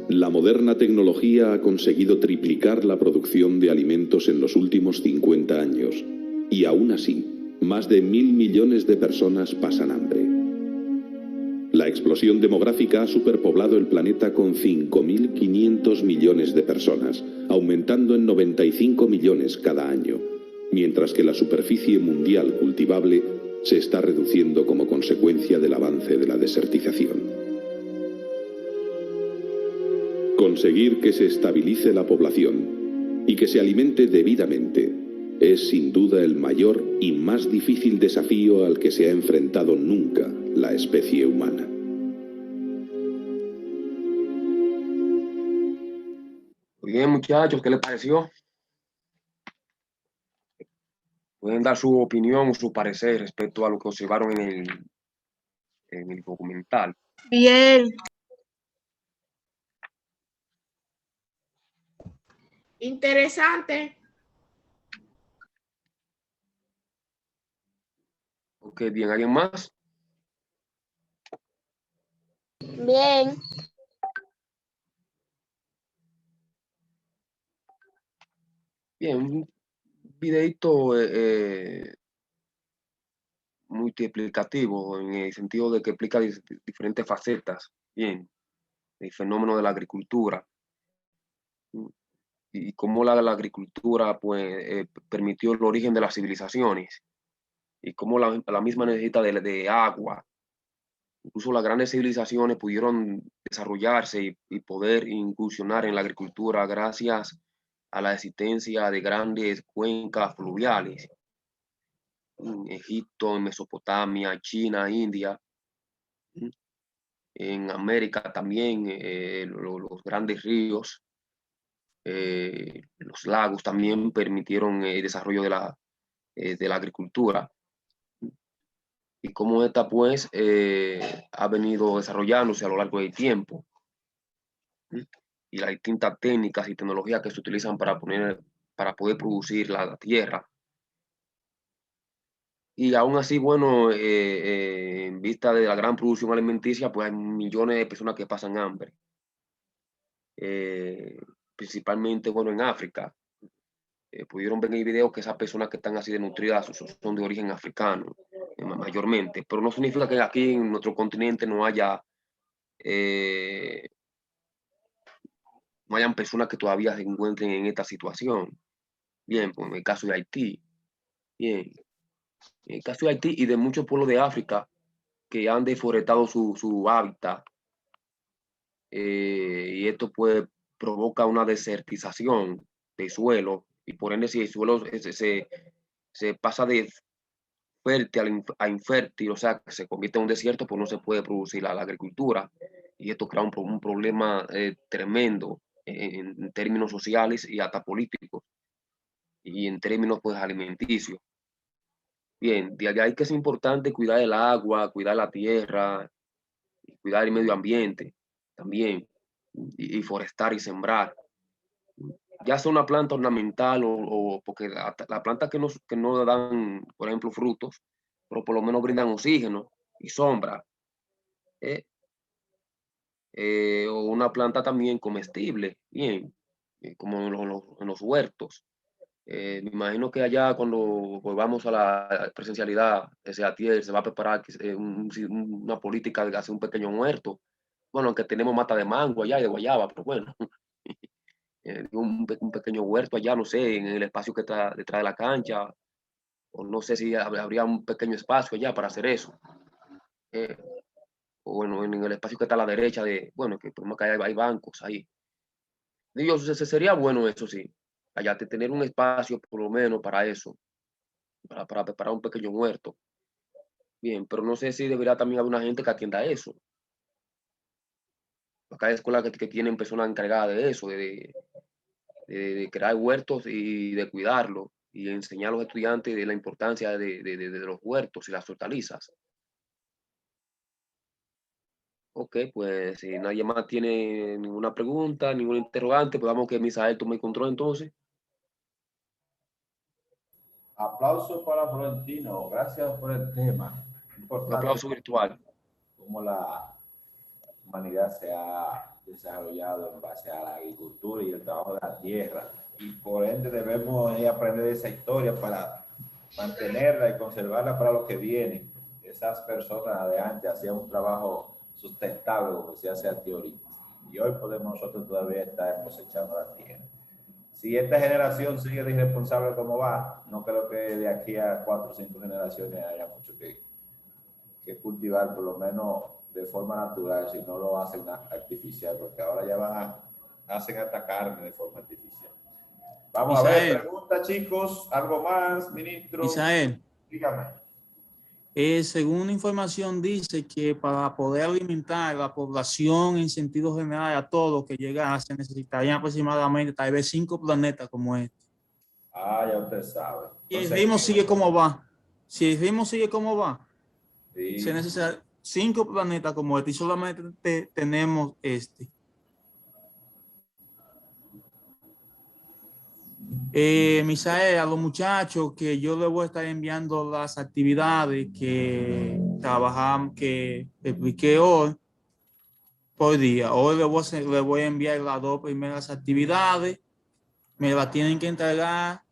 La moderna tecnología ha conseguido triplicar la producción de alimentos en los últimos 50 años y aún así, más de 1.000 millones de personas pasan hambre. La explosión demográfica ha superpoblado el planeta con 5.500 millones de personas, aumentando en 95 millones cada año, mientras que la superficie mundial cultivable se está reduciendo como consecuencia del avance de la desertización. Conseguir que se estabilice la población y que se alimente debidamente es sin duda el mayor y más difícil desafío al que se ha enfrentado nunca la especie humana. Muy bien, muchachos, ¿qué les pareció? Pueden dar su opinión o su parecer respecto a lo que observaron en el documental. Bien. Interesante. Ok, bien, ¿alguien más? Bien. Bien, un videito multiexplicativo en el sentido de que explica diferentes facetas, bien, el fenómeno de la agricultura y cómo la agricultura pues permitió el origen de las civilizaciones y cómo la misma necesita de agua. Incluso las grandes civilizaciones pudieron desarrollarse y poder incursionar en la agricultura gracias a la existencia de grandes cuencas fluviales. En Egipto, en Mesopotamia, China, India. En América también los grandes ríos, los lagos también permitieron el desarrollo de la agricultura. Y cómo esta pues ha venido desarrollándose a lo largo del tiempo. Y las distintas técnicas y tecnologías que se utilizan para poder producir la tierra. Y aún así, bueno, en vista de la gran producción alimenticia, pues hay millones de personas que pasan hambre. Principalmente, bueno, en África. Pudieron ver en el video que esas personas que están así desnutridas son de origen africano, mayormente. Pero no significa que aquí en nuestro continente no hayan personas que todavía se encuentren en esta situación. Bien, pues en el caso de Haití. Bien. En el caso de Haití y de muchos pueblos de África que han deforestado su hábitat, y esto pues provoca una desertización de suelo, y por ende si el suelo se pasa de fértil a infértil, o sea, que se convierte en un desierto, pues no se puede producir la agricultura, y esto crea un problema tremendo en términos sociales y hasta políticos, y en términos pues alimenticios. Bien, de ahí que es importante cuidar el agua, cuidar la tierra, cuidar el medio ambiente también, y forestar y sembrar. Ya sea una planta ornamental o porque la planta que no dan, por ejemplo, frutos, pero por lo menos brindan oxígeno y sombra. O una planta también comestible, bien, como en los huertos. Me imagino que allá cuando volvamos a la presencialidad, Seatier se va a preparar una política de hacer un pequeño huerto. Bueno, aunque tenemos mata de mango allá y de guayaba, pero bueno, un pequeño huerto allá, no sé, en el espacio que está detrás de la cancha, o no sé si habría un pequeño espacio allá para hacer eso. O bueno, en el espacio que está a la derecha bueno, que podemos que hay bancos ahí. Digo, sería bueno eso sí, allá tener un espacio por lo menos para eso, para preparar un pequeño huerto. Bien, pero no sé si debería también haber una gente que atienda eso. Acá hay escuelas que tienen personas encargadas de eso, de crear huertos y de cuidarlos y enseñar a los estudiantes de la importancia de los huertos y las hortalizas. Ok, pues si nadie más tiene ninguna pregunta, ningún interrogante, pues vamos que Misael tome el control entonces. Aplauso para Florentino, gracias por el tema. Un aplauso virtual. Cómo la humanidad se ha desarrollado en base a la agricultura y el trabajo de la tierra. Y por ende debemos aprender de esa historia para mantenerla y conservarla para lo que viene. Esas personas de antes hacían un trabajo sustentable, como se hace aquí ahorita. Y hoy podemos nosotros todavía estar cosechando la tierra. Si esta generación sigue de irresponsable como va, no creo que de aquí a 4 o 5 generaciones haya mucho que cultivar, por lo menos de forma natural, si no lo hacen artificial, porque ahora ya hacen hasta carne de forma artificial. Vamos a ver, preguntas, chicos, algo más, ministro. Misael, dígame. Según la información dice que para poder alimentar a la población en sentido general, a todo que llega, se necesitarían aproximadamente tal vez 5 planetas como este. Ah, ya usted sabe. Si el ritmo sigue como va, sí. Se necesitan 5 planetas como este y solamente tenemos este. Misael, a los muchachos que yo les voy a estar enviando las actividades que trabajamos, que expliqué hoy por día. Hoy les voy a enviar las 2 primeras actividades. Me las tienen que entregar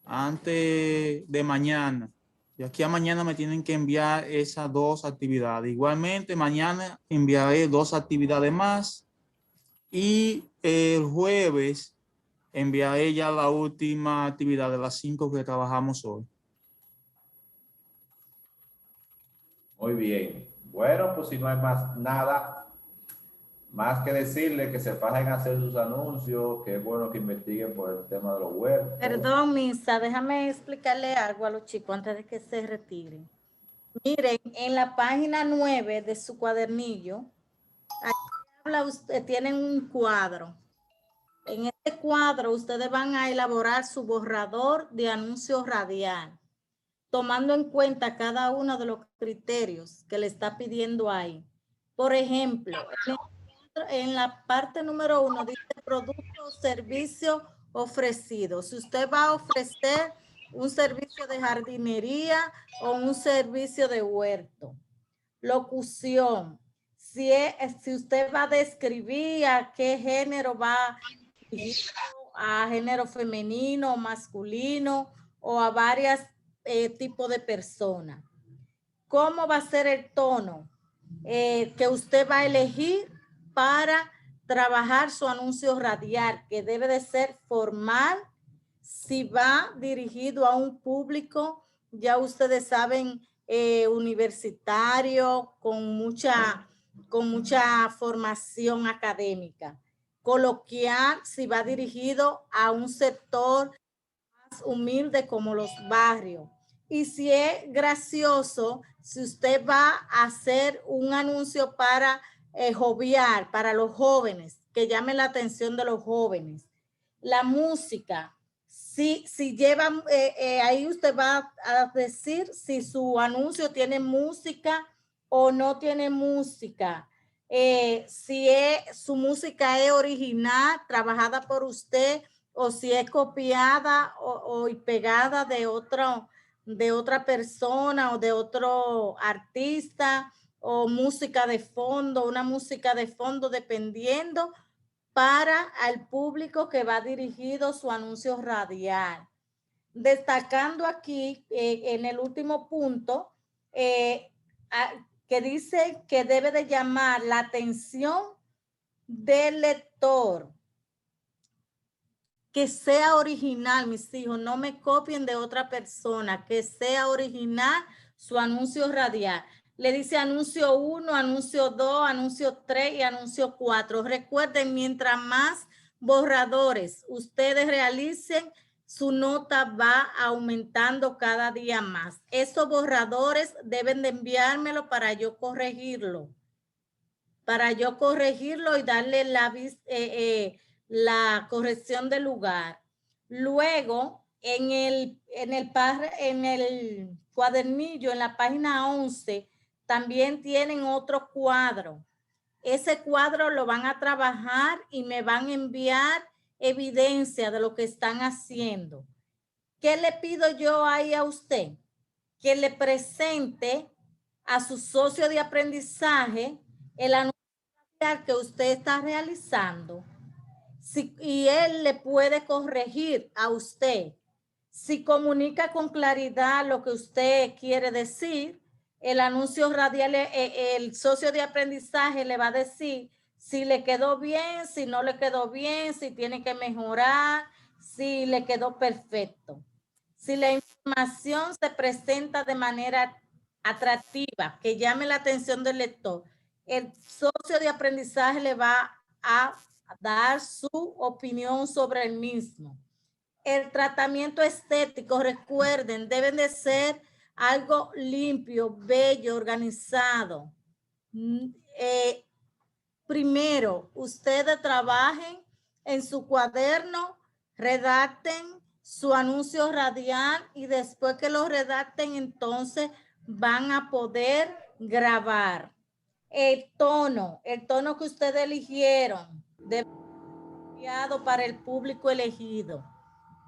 antes de mañana. Y aquí a mañana me tienen que enviar esas 2 actividades. Igualmente, mañana enviaré 2 actividades más. Y el jueves enviaré ya la última actividad de las 5 que trabajamos hoy. Muy bien. Bueno, pues si no hay nada más que decirle que se fajen a hacer sus anuncios, que es bueno que investiguen por el tema de los huertos. Perdón, Misa, déjame explicarle algo a los chicos antes de que se retiren. Miren, en la página 9 de su cuadernillo, tienen un cuadro. En este cuadro ustedes van a elaborar su borrador de anuncio radial, tomando en cuenta cada uno de los criterios que le está pidiendo ahí. Por ejemplo, en la parte número 1 dice producto o servicio ofrecido. Si usted va a ofrecer un servicio de jardinería o un servicio de huerto. Locución. Si usted va a describir a qué género va a género femenino, masculino o a varios tipos de personas. ¿Cómo va a ser el tono que usted va a elegir para trabajar su anuncio radial, que debe de ser formal si va dirigido a un público ya ustedes saben, universitario, con mucha formación académica. Coloquial, si va dirigido a un sector más humilde como los barrios. Y si es gracioso, si usted va a hacer un anuncio para jovial, para los jóvenes, que llame la atención de los jóvenes. La música, si llevan, ahí usted va a decir si su anuncio tiene música o no tiene música. Si su música es original, trabajada por usted, o si es copiada o pegada de otra persona o de otro artista, o música de fondo, una música de fondo, dependiendo para el público que va dirigido su anuncio radial. Destacando aquí en el último punto, que dice que debe de llamar la atención del lector. Que sea original, mis hijos, no me copien de otra persona, que sea original su anuncio radial. Le dice anuncio 1, anuncio 2, anuncio 3 y anuncio 4. Recuerden, mientras más borradores ustedes realicen, su nota va aumentando cada día más. Esos borradores deben de enviármelo para yo corregirlo. Para yo corregirlo y darle la corrección del lugar. Luego, en el cuadernillo, en la página 11, también tienen otro cuadro. Ese cuadro lo van a trabajar y me van a enviar evidencia de lo que están haciendo. ¿Qué le pido yo ahí a usted? Que le presente a su socio de aprendizaje el anuncio que usted está realizando. Y él le puede corregir a usted. Si comunica con claridad lo que usted quiere decir, el anuncio radial, el socio de aprendizaje le va a decir si le quedó bien, si no le quedó bien, si tiene que mejorar, si le quedó perfecto. Si la información se presenta de manera atractiva, que llame la atención del lector, el socio de aprendizaje le va a dar su opinión sobre el mismo. El tratamiento estético, recuerden, deben de ser algo limpio, bello, organizado. Primero, ustedes trabajen en su cuaderno, redacten su anuncio radial y después que lo redacten, entonces van a poder grabar. El tono que ustedes eligieron debe ser enviado para el público elegido.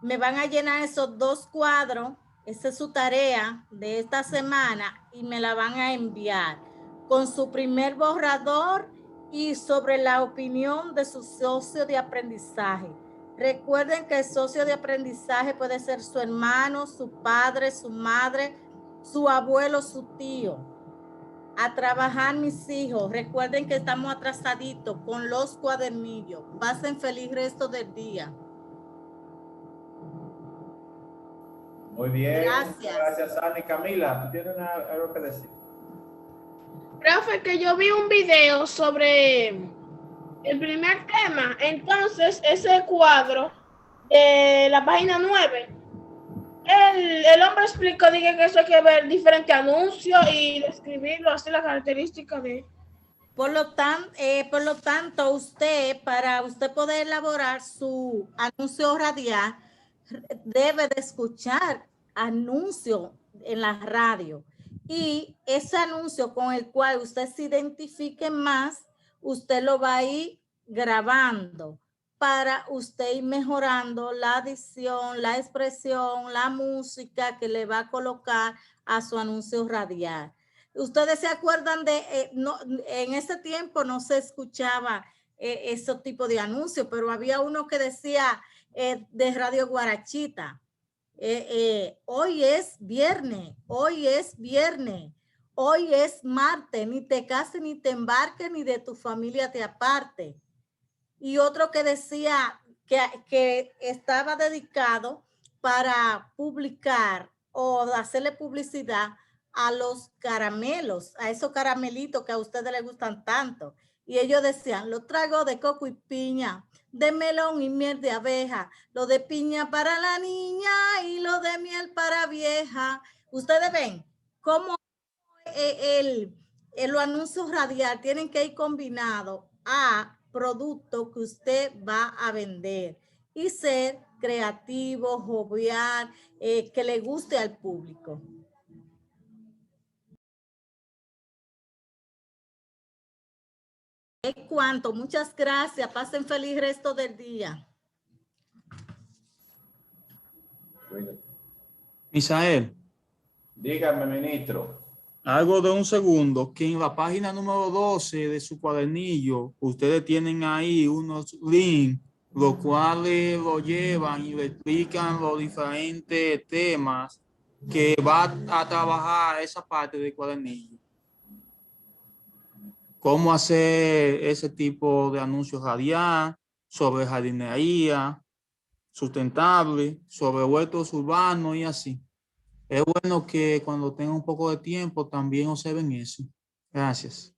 Me van a llenar esos 2 cuadros, esa es su tarea de esta semana y me la van a enviar con su primer borrador y sobre la opinión de su socio de aprendizaje. Recuerden que el socio de aprendizaje puede ser su hermano, su padre, su madre, su abuelo, su tío. A trabajar, mis hijos. Recuerden que estamos atrasaditos con los cuadernillos. Pasen feliz resto del día. Muy bien. Gracias. Gracias, Ani. Camila, ¿tú tienes algo que decir? Profe, que yo vi un video sobre el primer tema. Entonces, ese cuadro de la página 9, el hombre explicó, dije que eso hay que ver diferentes anuncios y describirlo, así la característica de... Por lo tanto, usted, para usted poder elaborar su anuncio radial, debe de escuchar anuncios en la radio. Y ese anuncio con el cual usted se identifique más, usted lo va a ir grabando para usted ir mejorando la dicción, la expresión, la música que le va a colocar a su anuncio radial. Ustedes se acuerdan de, en ese tiempo no se escuchaba ese tipo de anuncios, pero había uno que decía de Radio Guarachita, hoy es viernes, hoy es viernes, hoy es martes, ni te cases, ni te embarques, ni de tu familia te aparte. Y otro que decía que estaba dedicado para publicar o hacerle publicidad a los caramelos, a esos caramelitos que a ustedes les gustan tanto. Y ellos decían, lo traigo de coco y piña, de melón y miel de abeja, lo de piña para la niña y lo de miel para vieja. Ustedes ven cómo los anuncios radial tienen que ir combinados a productos que usted va a vender y ser creativo, jovial, que le guste al público. Es cuanto. Muchas gracias. Pasen feliz resto del día. Misael. Dígame, ministro. Algo de un segundo, que en la página número 12 de su cuadernillo, ustedes tienen ahí unos links, los cuales lo llevan y le explican los diferentes temas que va a trabajar esa parte del cuadernillo. Cómo hacer ese tipo de anuncios radial, sobre jardinería sustentable, sobre huertos urbanos y así. Es bueno que cuando tenga un poco de tiempo también observen eso. Gracias.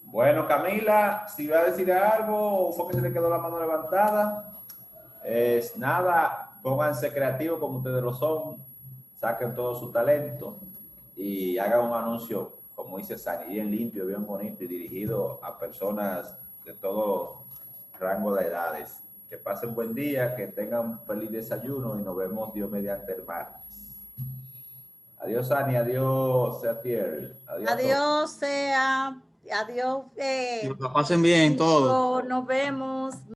Bueno, Camila, si va a decir algo o fue que se le quedó la mano levantada, es nada, pónganse creativos como ustedes lo son, saquen todo su talento y hagan un anuncio, como dice Sani, bien limpio, bien bonito y dirigido a personas de todo rango de edades. Que pasen buen día, que tengan un feliz desayuno y nos vemos Dios mediante el martes. Adiós, Sani, adiós, Seatier. Adiós, Sea. Adiós. Que lo pasen bien todos. Nos vemos.